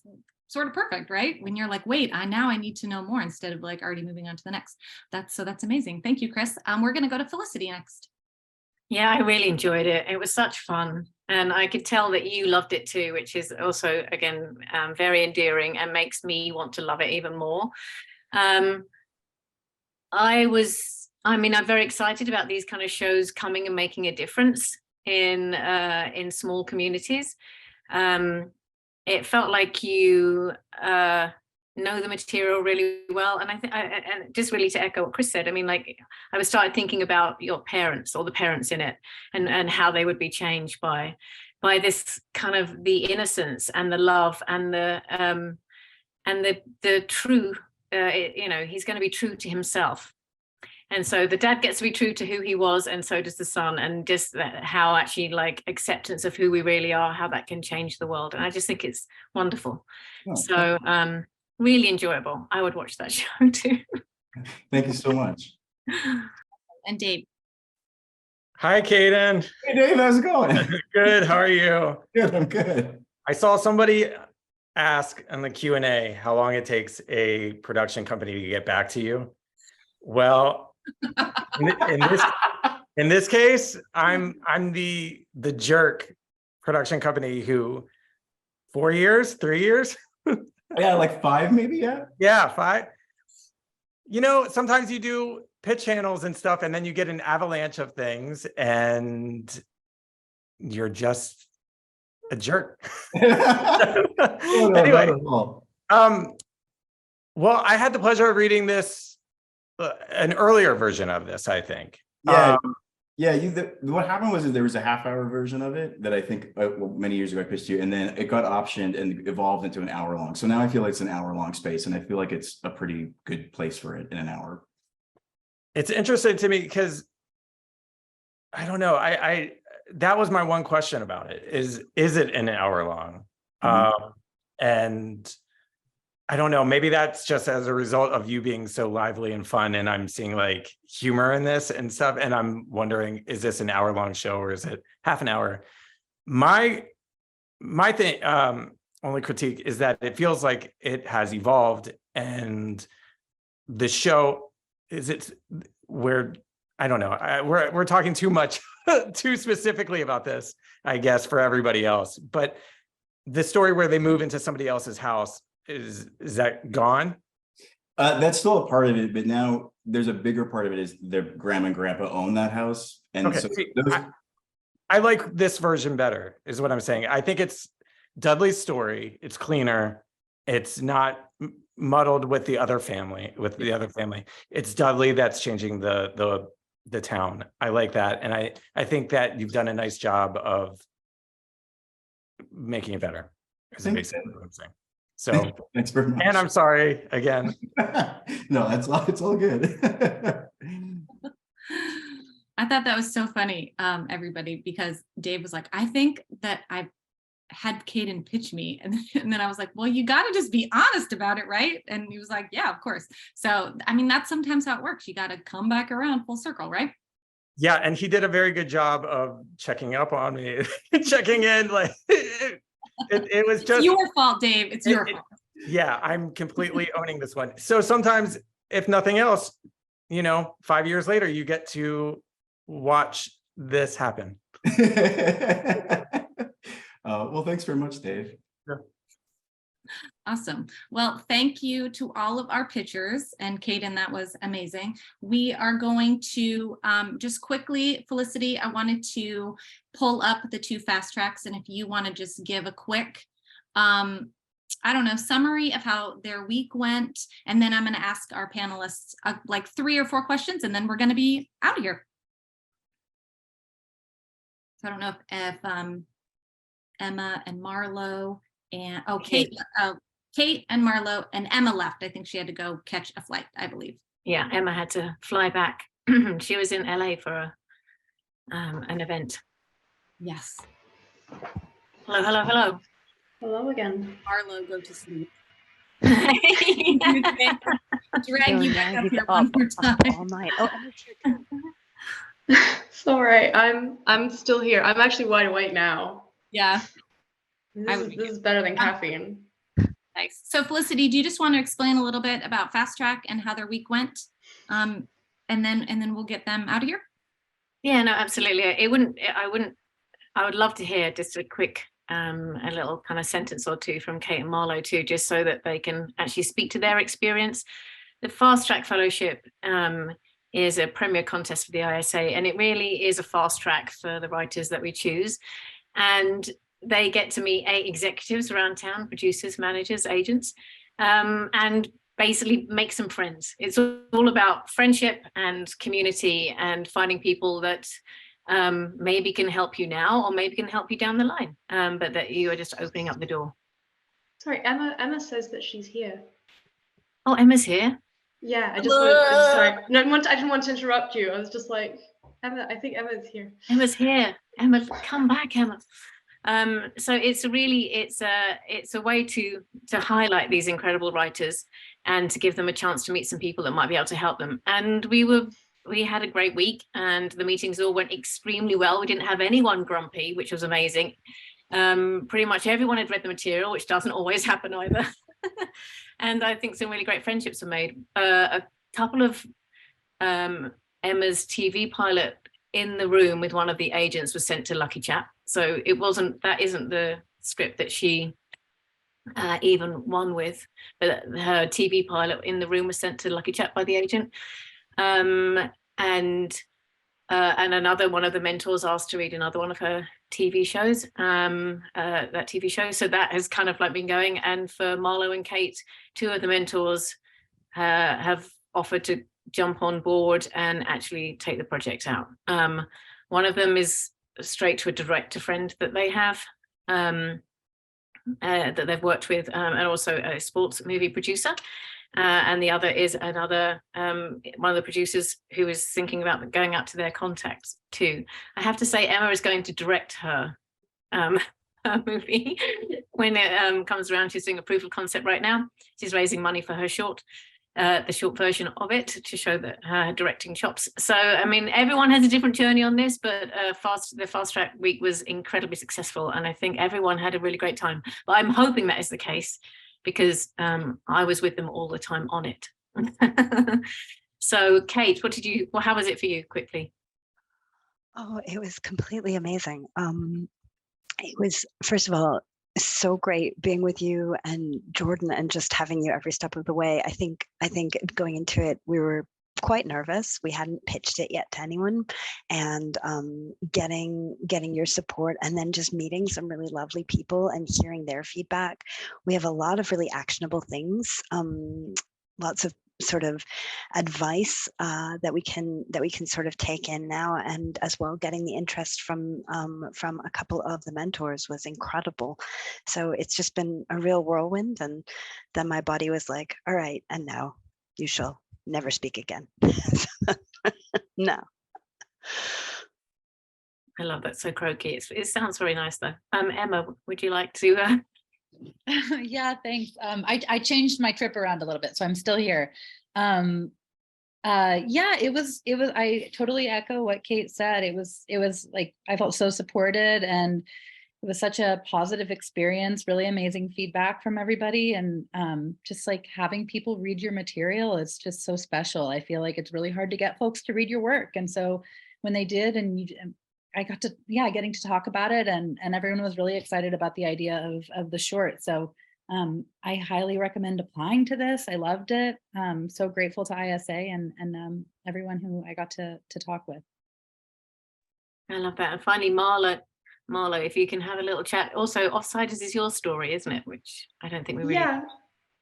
sort of perfect, right? When you're like, wait, now I need to know more instead of like already moving on to the next. That's amazing. Thank you, Chris. We're going to go to Felicity next. Yeah, I really enjoyed it. It was such fun. And I could tell that you loved it too, which is also, again, very endearing and makes me want to love it even more. I'm very excited about these kind of shows coming and making a difference in small communities. It felt like you know the material really well, and I think, and just really to echo what Chris said, I mean, like I started thinking about your parents or the parents in it, and how they would be changed by this kind of the innocence and the love and the true. He's going to be true to himself. And so the dad gets to be true to who he was, and so does the son, and just how actually like acceptance of who we really are, how that can change the world. And I just think it's wonderful. Oh, So really enjoyable. I would watch that show too. Thank you so much. And Dave. Hi, Kaden. Hey, Dave, how's it going? Good. How are you? Good, I'm good. I saw somebody ask in the Q&A how long it takes a production company to get back to you. Well, in this case, I'm the jerk production company who 4 years, 3 years. Yeah, like 5 maybe, yeah? Yeah, 5. You know, sometimes you do pitch channels and stuff, and then you get an avalanche of things, and you're just a jerk. Anyway, well, I had the pleasure of reading this, an earlier version of this, I think. Yeah, what happened was there was a half-hour version of it that I think many years ago I pitched you, and then it got optioned and evolved into an hour-long. So now I feel like it's an hour-long space, and I feel like it's a pretty good place for it in an hour. It's interesting to me because I don't know. I that was my one question about it. Is it an hour long? And I don't know. Maybe that's just as a result of you being so lively and fun, and I'm seeing like humor in this and stuff. And I'm wondering, is this an hour long show or is it half an hour? My thing, only critique is that it feels like it has evolved, and the show I don't know. We're talking too much, too specifically about this, I guess, for everybody else. But the story where they move into somebody else's house, is that gone? That's still a part of it, but now there's a bigger part of it is their grandma and grandpa own that house. And okay, so I like this version better, is what I'm saying. I think it's Dudley's story. It's cleaner. It's not muddled with the other family, It's Dudley that's changing the town. I like that. And I think that you've done a nice job of making it better. Is basically what I'm saying. So thanks very much. And I'm sorry again. No, it's all good. I thought that was so funny, everybody, because Dave was like, I think that I've had Kaden pitch me. And then I was like, well, you got to just be honest about it, right? And he was like, yeah, of course. So, I mean, that's sometimes how it works. You got to come back around full circle, right? Yeah. And he did a very good job of checking up on me, checking in. Like it was just your fault, Dave. It's your fault. Yeah, I'm completely owning this one. So sometimes, if nothing else, 5 years later, you get to watch this happen. Well, thanks very much, Dave. Sure. Awesome. Well, thank you to all of our pitchers, and Kaden, that was amazing. We are going to just quickly, Felicity, I wanted to pull up the 2 fast tracks, and if you want to just give a quick, summary of how their week went, and then I'm going to ask our panelists like 3 or 4 questions, and then we're going to be out of here. So I don't know if Emma and Marlo and Kate and Marlo and Emma left. I think she had to go catch a flight, I believe. Yeah, Emma had to fly back. She was in LA for an event. Yes. Hello. Hello again. Marlo, go to sleep. Drag you back up here one more time. All night. Oh, It's all right. I'm still here. I'm actually wide awake now. Yeah. This is better than caffeine. Nice. So Felicity, do you just want to explain a little bit about Fast Track and how their week went? And then we'll get them out of here. Yeah, no, absolutely. I would love to hear just a quick a little kind of sentence or 2 from Kate and Marlo too, just so that they can actually speak to their experience. The Fast Track Fellowship is a premier contest for the ISA, and it really is a fast track for the writers that we choose. And they get to meet 8 executives around town, producers, managers, agents, and basically make some friends. It's all about friendship and community and finding people that maybe can help you now or maybe can help you down the line, but that you are just opening up the door. Sorry, Emma says that she's here. Oh, Emma's here. Yeah, I just wanted, sorry. No, I didn't want to interrupt you. I was just like, Emma, I think Emma's here. Emma's here. Emma, come back, Emma. So it's a way to highlight these incredible writers and to give them a chance to meet some people that might be able to help them. And we had a great week, and the meetings all went extremely well. We didn't have anyone grumpy, which was amazing. Pretty much everyone had read the material, which doesn't always happen either. And I think some really great friendships were made. A couple of Emma's TV pilot in the room with one of the agents was sent to Lucky Chap. So that isn't the script that she even won with, but her TV pilot in the room was sent to Lucky Chap by the agent. And another one of the mentors asked to read another one of her TV shows, that TV show. So that has kind of like been going. And for Marlo and Kate, two of the mentors have offered to jump on board and actually take the project out. One of them is straight to a director friend that they have, that they've worked with, and also a sports movie producer. And the other is another one of the producers who is thinking about going out to their contacts too. I have to say, Emma is going to direct her movie when it comes around. She's doing a proof of concept right now. She's raising money for her short, the short version of it, to show that her directing chops. So I mean, everyone has a different journey on this, but the fast track week was incredibly successful, and I think everyone had a really great time. But I'm hoping that is the case, because I was with them all the time on it. So Kate, how was it for you, quickly? Oh, it was completely amazing. It was, first of all, so great being with you and Jordan and just having you every step of the way. I think going into it, we were quite nervous. We hadn't pitched it yet to anyone, and getting your support, and then just meeting some really lovely people and hearing their feedback. We have a lot of really actionable things, lots of sort of advice that we can sort of take in now, and as well getting the interest from a couple of the mentors was incredible. So it's just been a real whirlwind, and then my body was like, all right, and now you shall never speak again. No. I love that. So croaky. It sounds very nice though. Emma, would you like to Yeah, thanks. I changed my trip around a little bit, so I'm still here. Yeah, it was I totally echo what Kate said. It was like, I felt so supported, and it was such a positive experience, really amazing feedback from everybody. And just like having people read your material, it's just so special. I feel like it's really hard to get folks to read your work. And so when they did, and I got to, getting to talk about it, and everyone was really excited about the idea of the short. So I highly recommend applying to this. I loved it. So grateful to ISA and everyone who I got to talk with. I love that. And finally, Marlo, if you can have a little chat. Also, Offsiders is your story, isn't it? Which I don't think we really... Yeah.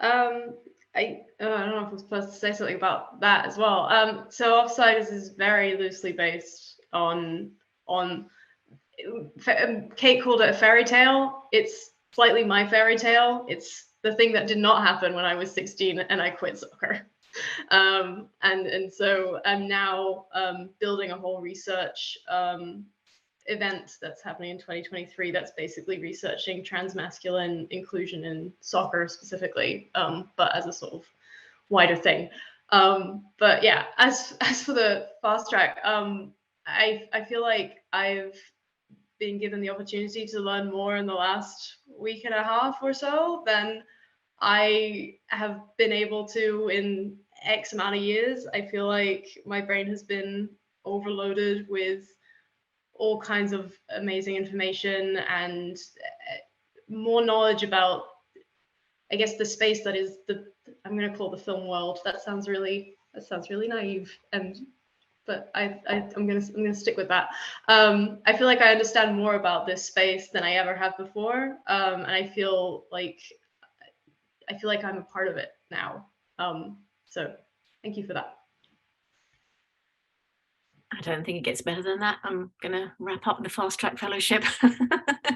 I don't know if I'm supposed to say something about that as well. So Offsiders is very loosely based on Kate called it a fairy tale. It's slightly my fairy tale. It's the thing that did not happen when I was 16 and I quit soccer. And so I'm now building a whole research event that's happening in 2023 that's basically researching transmasculine inclusion in soccer specifically, but as a sort of wider thing. But yeah, as for the fast track, I feel like I've been given the opportunity to learn more in the last week and a half or so than I have been able to in X amount of years. I feel like my brain has been overloaded with all kinds of amazing information and more knowledge about, I guess, the space that is I'm going to call the film world. That sounds really naive, but I'm gonna stick with that. I feel like I understand more about this space than I ever have before, and I feel like I'm a part of it now. So thank you for that. I don't think it gets better than that. I'm gonna wrap up the fast track fellowship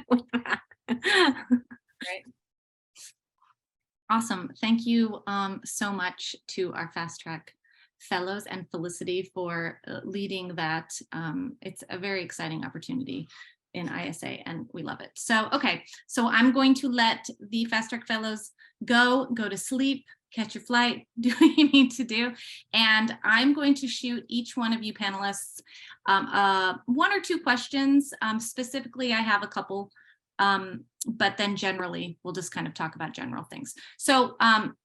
with that. Right. Awesome. Thank you so much to our Fast Track fellows and Felicity for leading that. It's a very exciting opportunity in ISA and we love it. So, okay, so I'm going to let the Fast Track fellows go to sleep, catch your flight, do what you need to do. And I'm going to shoot each one of you panelists 1 or 2 questions. Specifically, I have a couple, but then generally we'll just kind of talk about general things. So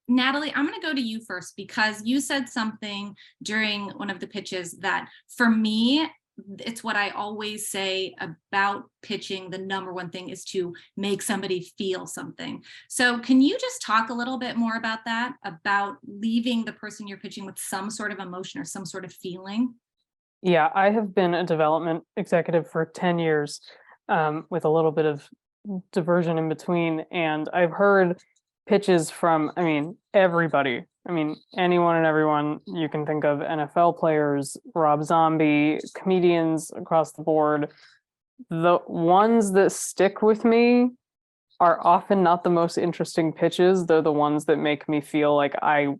Natalie, I'm going to go to you first because you said something during one of the pitches that for me, it's what I always say about pitching. The number one thing is to make somebody feel something. So can you just talk a little bit more about that, about leaving the person you're pitching with some sort of emotion or some sort of feeling? Yeah, I have been a development executive for 10 years with a little bit of diversion in between. And I've heard pitches from, I mean, everybody. I mean, anyone and everyone you can think of, NFL players, Rob Zombie, comedians across the board. The ones that stick with me are often not the most interesting pitches. They're the ones that make me feel like I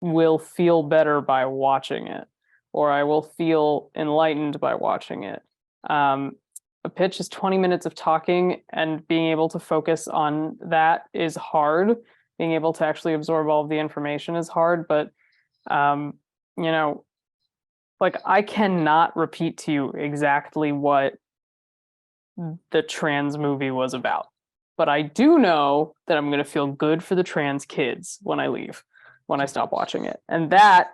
will feel better by watching it, or I will feel enlightened by watching it. A pitch is 20 minutes of talking, and being able to focus on that is hard. Being able to actually absorb all of the information is hard, but you know, like I cannot repeat to you exactly what the trans movie was about, but I do know that I'm going to feel good for the trans kids when I leave, when I stop watching it. And that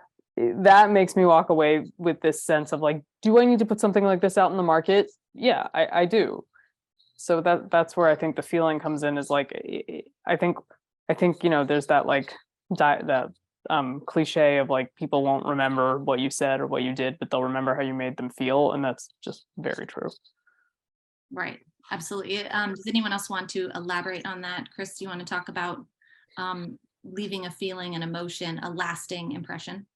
makes me walk away with this sense of like, do I need to put something like this out in the market? Yeah, I do. So that's where I think the feeling comes in, is like, I think, you know, there's that like that cliche of like, people won't remember what you said or what you did, but they'll remember how you made them feel. And that's just very true. Right. Absolutely. Does anyone else want to elaborate on that? Chris, do you want to talk about leaving a feeling, an emotion, a lasting impression?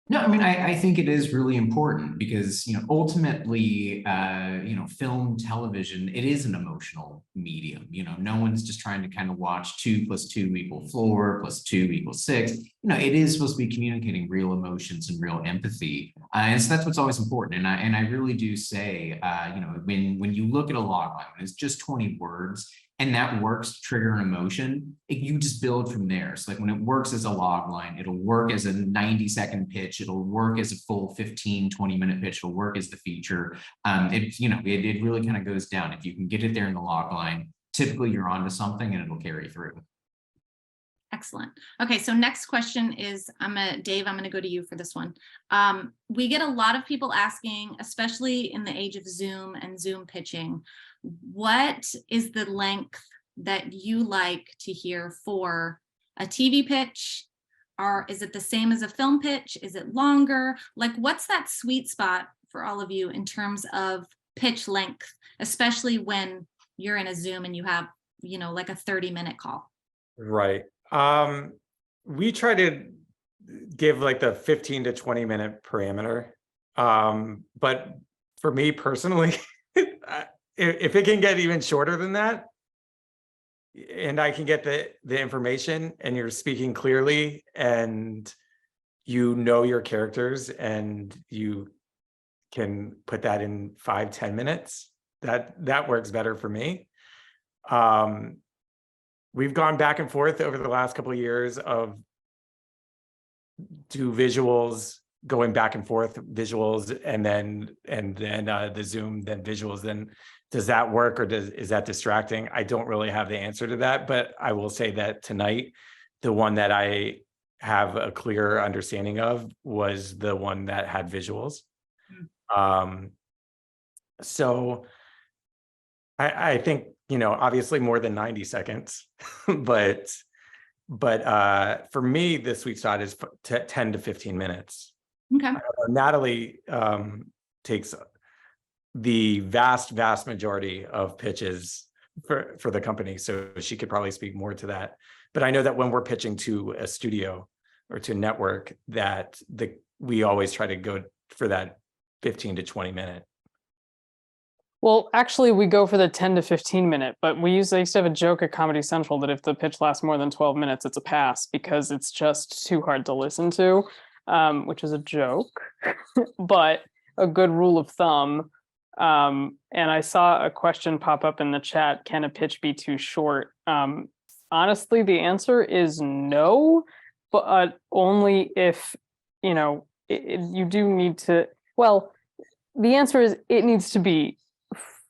No, I mean, I think it is really important because, you know, ultimately, you know, film, television, it is an emotional medium. You know, no one's just trying to kind of watch 2 + 2 = 4 + 2 = 6. You know, it is supposed to be communicating real emotions and real empathy. And so that's what's always important. And I really do say, you know, when you look at a log line, it's just 20 words, and that works to trigger an emotion, you just build from there. So like when it works as a log line, it'll work as a 90-second pitch, it'll work as a full 15-20 minute pitch, it'll work as the feature. You know, it really kind of goes down. If you can get it there in the log line, typically you're onto something and it'll carry through. Excellent. Okay, so next question is, Dave, I'm going to go to you for this one. We get a lot of people asking, especially in the age of Zoom and Zoom pitching, what is the length that you like to hear for a TV pitch? Or is it the same as a film pitch? Is it longer? Like, what's that sweet spot for all of you in terms of pitch length, especially when you're in a Zoom and you have, you know, like a 30-minute call? Right. We try to give like the 15 to 20 minute parameter. But for me personally, if it can get even shorter than that, and I can get the information and you're speaking clearly and you know your characters and you can put that in 5-10 minutes, that works better for me. We've gone back and forth over the last couple of years of do visuals, going back and forth visuals, and then the Zoom, then visuals. Then does that work, or is that distracting? I don't really have the answer to that, but I will say that tonight, the one that I have a clear understanding of was the one that had visuals. So I think, you know, obviously more than 90 seconds, but for me, the sweet spot is 10 to 15 minutes. Okay. Natalie takes the vast majority of pitches for the company, so she could probably speak more to that. But I know that when we're pitching to a studio or to network, that we always try to go for that 15 to 20 minute. Well, actually, we go for the 10 to 15 minute, but I used to have a joke at Comedy Central that if the pitch lasts more than 12 minutes, it's a pass because it's just too hard to listen to, which is a joke, but a good rule of thumb. And I saw a question pop up in the chat, can a pitch be too short? Honestly, the answer is no, but only if, you do need to, well, the answer is it needs to be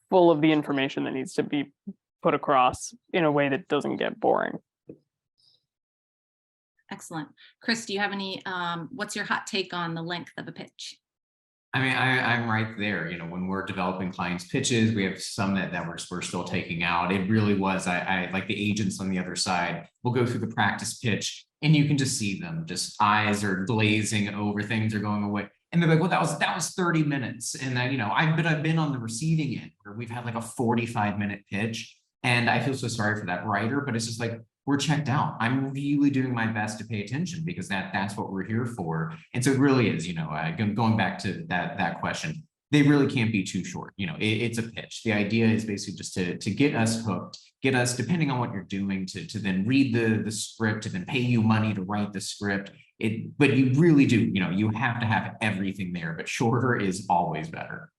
full of the information that needs to be put across in a way that doesn't get boring. Excellent. Chris, do you have any, what's your hot take on the length of a pitch? I mean, I'm right there. When we're developing clients' pitches, we have some that we're still taking out. It really was, I like the agents on the other side will go through the practice pitch and you can just see them, just eyes are glazing over, things are going away. And they're like, well, that was 30 minutes. And then, I've been on the receiving end where we've had like a 45-minute pitch. And I feel so sorry for that writer, but it's just like, we're checked out. I'm really doing my best to pay attention because that's what we're here for. And so it really is, going back to that question, they really can't be too short. It's a pitch. The idea is basically just to get us hooked, get us, depending on what you're doing, to then read the script, to then pay you money to write the script. But you really do, you have to have everything there, but shorter is always better.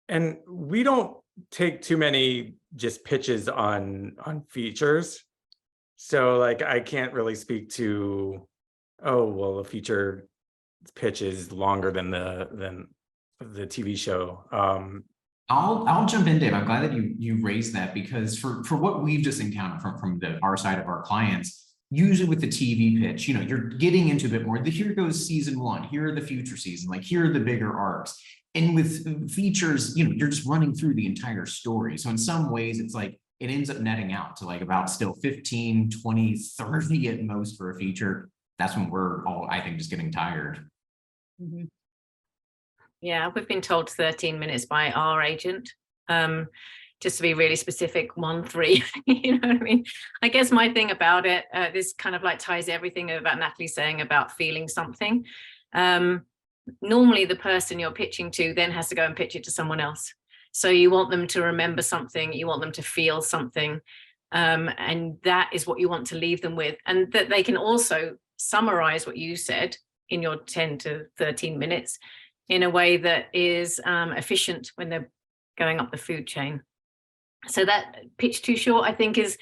And we don't take too many just pitches on features. So like, I can't really speak to, oh, well, a feature pitch is longer than the TV show. I'll jump in, Dave. I'm glad that you raised that because for what we've just encountered from our side of our clients, usually with the TV pitch, you're getting into a bit more. Here goes season 1. Here are the future season. Like here are the bigger arcs. And with features, you're just running through the entire story. So in some ways, it's like it ends up netting out to like about still 15, 20, 30 at most for a feature. That's when we're all, I think, just getting tired. Mm-hmm. Yeah, we've been told 13 minutes by our agent. Just to be really specific, 1-3, you know what I mean? I guess my thing about it, this kind of like ties everything about Natalie saying about feeling something. Normally the person you're pitching to then has to go and pitch it to someone else. So you want them to remember something, you want them to feel something, and that is what you want to leave them with. And that they can also summarize what you said in your 10 to 13 minutes in a way that is efficient when they're going up the food chain. So that pitch too short, I think, is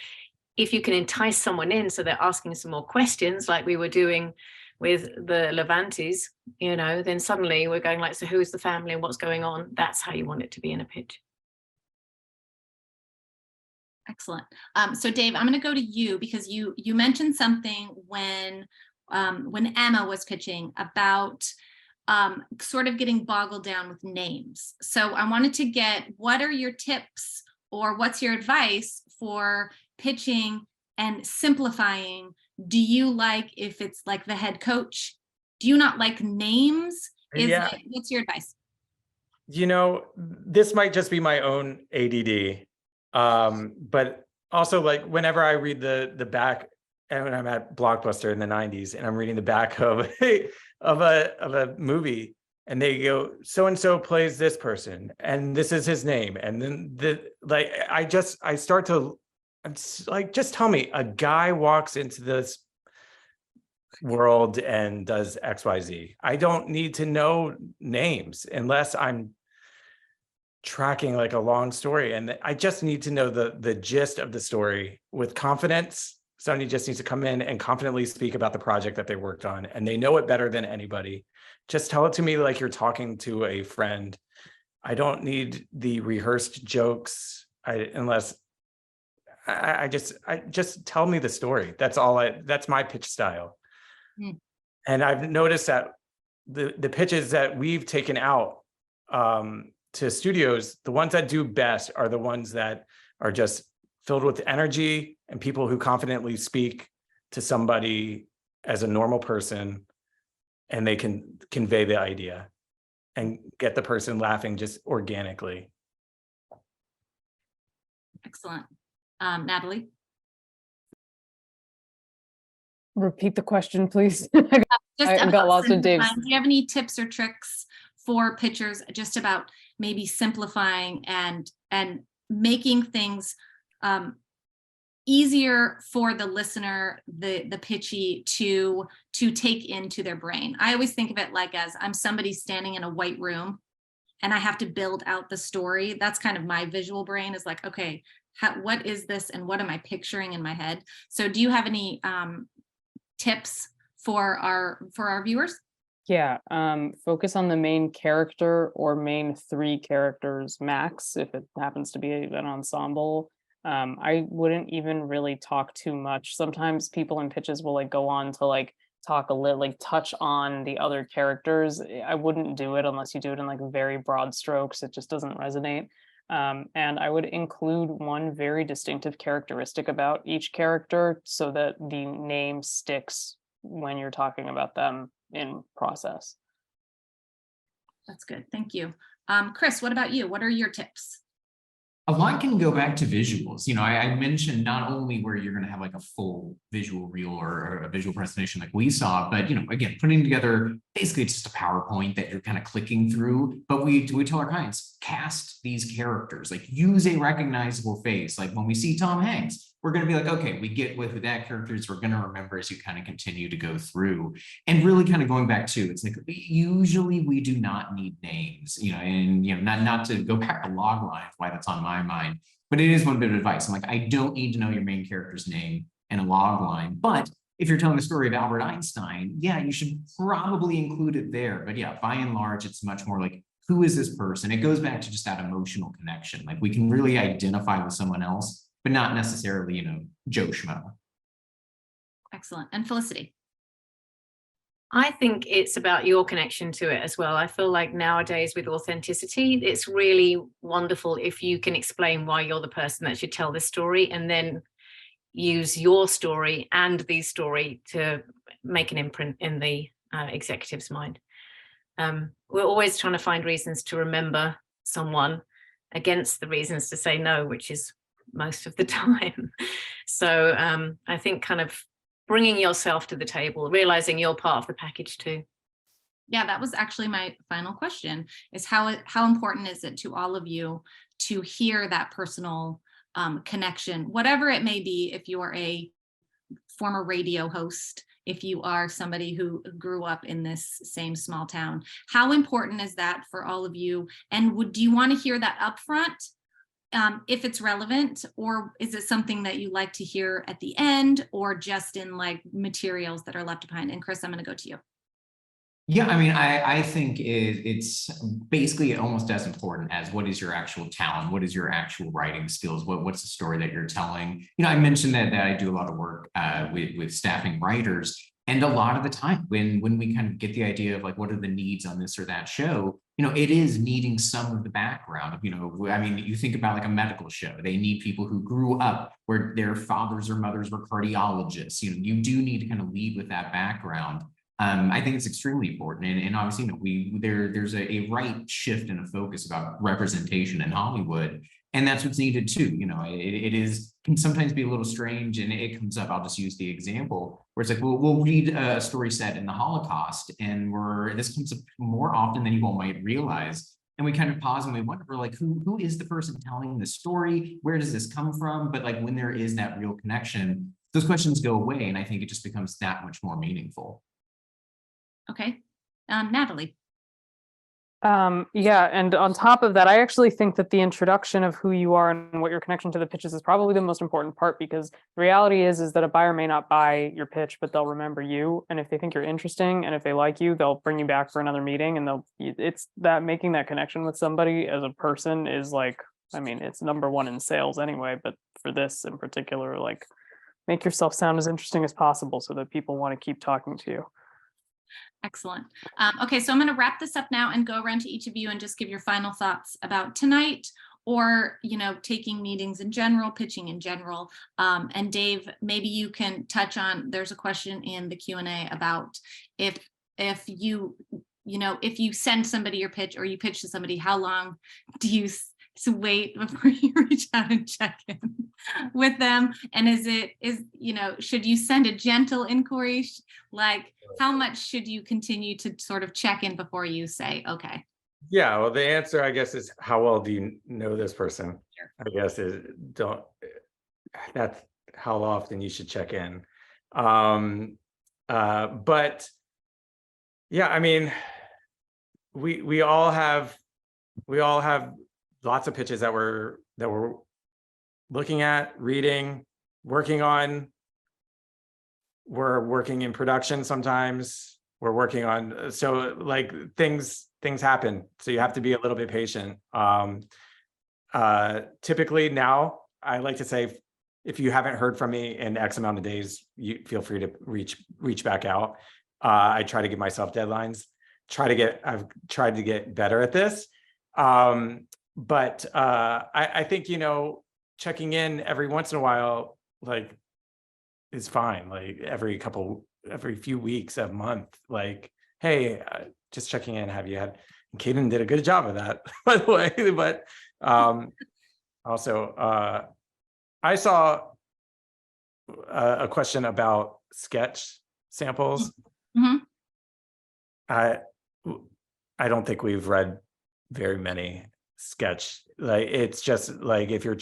if you can entice someone in so they're asking some more questions like we were doing with the Levantes, then suddenly we're going like, so who's the family and what's going on? That's how you want it to be in a pitch. Excellent. So Dave, I'm going to go to you because you mentioned something when Emma was pitching about sort of getting boggled down with names. So I wanted to get, what are your tips or what's your advice for pitching and simplifying? Do you like, if it's like the head coach, do you not like names? What's your advice? This might just be my own ADD. But also like whenever I read the back, and when I'm at Blockbuster in the 90s and I'm reading the back of a movie and they go, so-and-so plays this person and this is his name. And then I start to, it's like, just tell me a guy walks into this world and does XYZ. I don't need to know names unless I'm tracking like a long story. And I just need to know the gist of the story with confidence. Somebody just needs to come in and confidently speak about the project that they worked on, and they know it better than anybody. Just tell it to me like you're talking to a friend. I don't need the rehearsed jokes. Just tell me the story. That's my pitch style. And I've noticed that the pitches that we've taken out to studios, the ones that do best are the ones that are just filled with energy and people who confidently speak to somebody as a normal person, and they can convey the idea and get the person laughing just organically. Excellent. Natalie? Repeat the question, please. I got lost in Dave's. Do you have any tips or tricks for pitchers just about maybe simplifying and making things easier for the listener, the pitchy to take into their brain. I always think of it like as I'm somebody standing in a white room and I have to build out the story. That's kind of my visual brain, is like, okay, what is this and what am I picturing in my head? So do you have any tips for our viewers? Yeah, focus on the main character or main 3 characters max, if it happens to be an ensemble. I wouldn't even really talk too much. Sometimes people in pitches will like go on to like talk a little, like touch on the other characters. I wouldn't do it unless you do it in like very broad strokes. It just doesn't resonate. And I would include one very distinctive characteristic about each character so that the name sticks when you're talking about them in process. That's good. Thank you. Chris, what about you? What are your tips? A lot can go back to visuals. You know, I mentioned not only where you're going to have like a full visual reel or a visual presentation like we saw, but, you know, again, putting together basically it's just a PowerPoint that you're kind of clicking through. But we tell our clients, cast these characters, like use a recognizable face. Like when we see Tom Hanks, we're going to be like, okay, we get with that characters, we're going to remember as you kind of continue to go through. And really kind of going back to, it's like, usually we do not need names, you know, and, you know, not to go back to log lines, why that's on my mind, but it is one bit of advice. I'm like, I don't need to know your main character's name and a log line, but if you're telling the story of Albert Einstein, yeah, you should probably include it there. But yeah, by and large, it's much more like, who is this person? It goes back to just that emotional connection. Like we can really identify with someone else, but not necessarily, you know, Joe Schmo. Excellent. And Felicity? I think it's about your connection to it as well. I feel like nowadays with authenticity, it's really wonderful if you can explain why you're the person that should tell this story and then use your story and the story to make an imprint in the executive's mind. We're always trying to find reasons to remember someone against the reasons to say no, which is most of the time. So I think kind of bringing yourself to the table, realizing you're part of the package too. Yeah, that was actually my final question, is how important is it to all of you to hear that personal connection, whatever it may be, if you are a former radio host, if you are somebody who grew up in this same small town, how important is that for all of you? And do you want to hear that upfront? If it's relevant, or is it something that you like to hear at the end or just in like materials that are left behind? And Chris, I'm going to go to you. Yeah, I mean, I think it's basically almost as important as what is your actual talent, what is your actual writing skills, what's the story that you're telling. You know, I mentioned that I do a lot of work with staffing writers, and a lot of the time when we kind of get the idea of like what are the needs on this or that show, you know, it is needing some of the background of, you know, I mean, you think about like a medical show, they need people who grew up where their fathers or mothers were cardiologists. You know, you do need to kind of lead with that background. I think it's extremely important, and obviously, you know, there's a right shift and a focus about representation in Hollywood, and that's what's needed too. You know, it can sometimes be a little strange, and it comes up. I'll just use the example where it's like, we'll read a story set in the Holocaust, and this comes up more often than you all might realize. And we kind of pause and we wonder, like, who is the person telling the story? Where does this come from? But like when there is that real connection, those questions go away, and I think it just becomes that much more meaningful. Okay. Natalie. Yeah, and on top of that, I actually think that the introduction of who you are and what your connection to the pitches is probably the most important part, because the reality is that a buyer may not buy your pitch, but they'll remember you. And if they think you're interesting and if they like you, they'll bring you back for another meeting, and it's that making that connection with somebody as a person is like, I mean, it's number one in sales anyway, but for this in particular, like make yourself sound as interesting as possible so that people want to keep talking to you. Excellent. Okay, so I'm going to wrap this up now and go around to each of you and just give your final thoughts about tonight, or, you know, taking meetings in general, pitching in general. And Dave, maybe you can touch on, there's a question in the Q&A about if you send somebody your pitch or you pitch to somebody, how long do you wait before you reach out and check in with them? And should you send a gentle inquiry? Like, how much should you continue to sort of check in before you say, okay? Yeah, well, the answer, I guess, is how well do you know this person? I guess is that's how often you should check in. But yeah, I mean, we all have lots of pitches that we're looking at, reading, working on. We're working in production sometimes. We're working on, so like things happen. So you have to be a little bit patient. Typically now, I like to say, if you haven't heard from me in X amount of days, you feel free to reach back out. I try to give myself deadlines. I've tried to get better at this. But I think, checking in every once in a while, like, is fine. Like every few weeks, a month, like, hey, just checking in. Have you had? And Kaden did a good job of that, by the way. But also, I saw a question about sketch samples. Mm-hmm. I don't think we've read very many sketch. Like, it's just like, if you're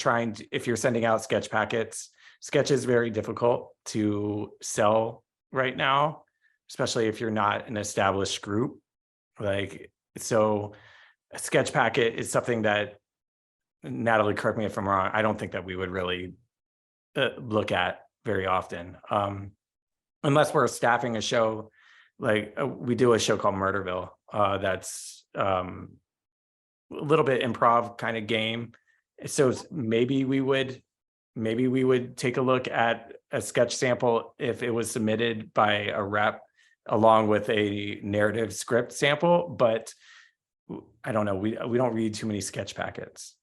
sending out sketch packets, sketch is very difficult to sell right now, especially if you're not an established group. Like, so a sketch packet is something that, Natalie, correct me if I'm wrong, I don't think that we would really look at very often, unless we're staffing a show. Like we do a show called Murderville, that's a little bit improv kind of game. So maybe we would take a look at a sketch sample if it was submitted by a rep along with a narrative script sample, but I don't know, we don't read too many sketch packets.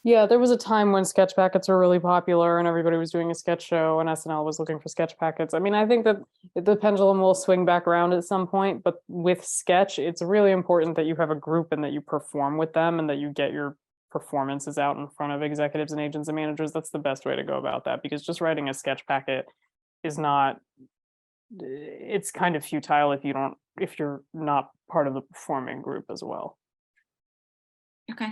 Yeah, there was a time when sketch packets were really popular and everybody was doing a sketch show and SNL was looking for sketch packets. I mean, I think that the pendulum will swing back around at some point, but with sketch, it's really important that you have a group and that you perform with them and that you get your performances out in front of executives and agents and managers. That's the best way to go about that, because just writing a sketch packet is not, it's kind of futile if you're not part of the performing group as well. Okay.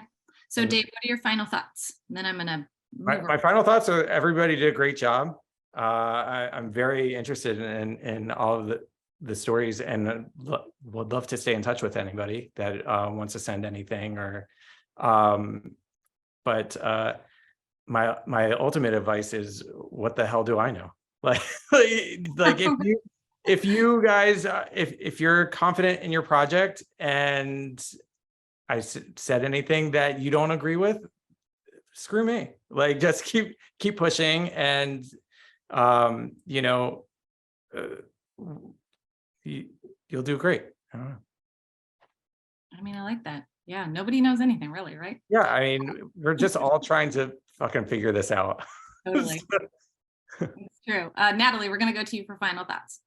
So Dave, what are your final thoughts? And then I'm gonna my final thoughts are, everybody did a great job. I'm very interested in all of the stories, and would love to stay in touch with anybody that wants to send anything, or but my ultimate advice is, what the hell do I know? Like if you guys if you're confident in your project and I said anything that you don't agree with, screw me. Like, just keep pushing, and you'll do great. I don't know. I mean, I like that. Yeah, nobody knows anything really, right? Yeah, I mean, we're just all trying to fucking figure this out. Totally. It's true. Natalie, we're gonna go to you for final thoughts.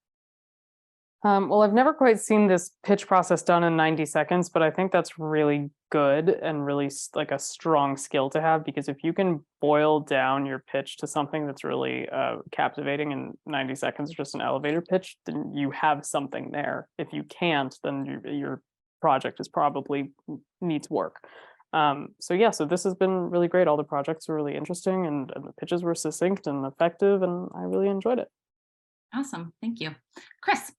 Well, I've never quite seen this pitch process done in 90 seconds, but I think that's really good and really like a strong skill to have, because if you can boil down your pitch to something that's really captivating in 90 seconds, just an elevator pitch, then you have something there. If you can't, then your project is probably needs work. So this has been really great. All the projects were really interesting, and the pitches were succinct and effective, and I really enjoyed it. Awesome. Thank you. Chris.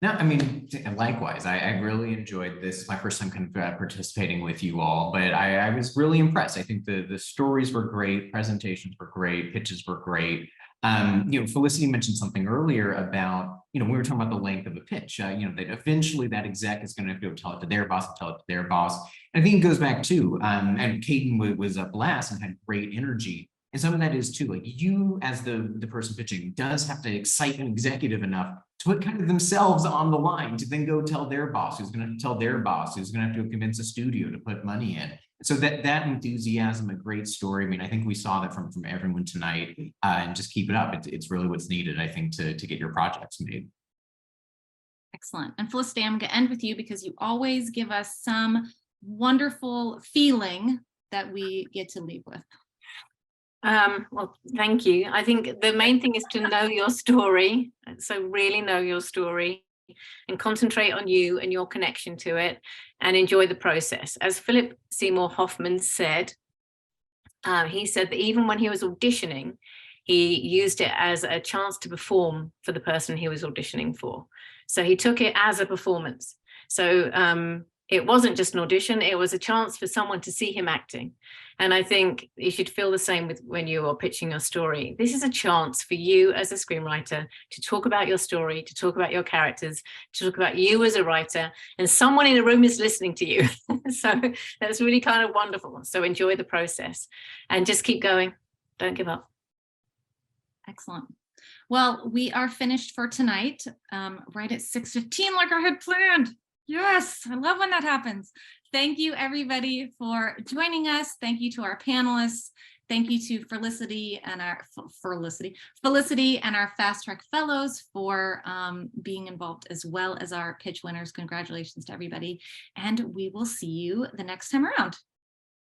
No, I mean, likewise, I really enjoyed this. My first time kind of participating with you all, but I was really impressed. I think the stories were great, presentations were great, pitches were great. Felicity mentioned something earlier about, we were talking about the length of a pitch, that eventually that exec is going to go tell it to their boss and tell it to their boss. And I think it goes back to, and Kaden was a blast and had great energy. And some of that is too, like, you as the person pitching does have to excite an executive enough to put kind of themselves on the line to then go tell their boss, who's going to tell their boss, who's going to have to convince a studio to put money in. So that enthusiasm, a great story. I mean, I think we saw that from everyone tonight, and just keep it up. It's really what's needed, I think, to get your projects made. Excellent. And Felicity, I'm going to end with you, because you always give us some wonderful feeling that we get to leave with. Well, thank you. I think the main thing is to know your story. So really know your story. and concentrate on you and your connection to it and enjoy the process. As Philip Seymour Hoffman said, he said that even when he was auditioning, he used it as a chance to perform for the person he was auditioning for. So he took it as a performance. So it wasn't just an audition, it was a chance for someone to see him acting. And I think you should feel the same with when you are pitching your story. This is a chance for you as a screenwriter to talk about your story, to talk about your characters, to talk about you as a writer, and someone in the room is listening to you. So that's really kind of wonderful. So enjoy the process and just keep going. Don't give up. Excellent. Well, we are finished for tonight, right at 6:15 like I had planned. Yes, I love when that happens. Thank you everybody for joining us. Thank you to our panelists. Thank you to Felicity and our Fast Track Fellows for being involved, as well as our pitch winners. Congratulations to everybody. And we will see you the next time around.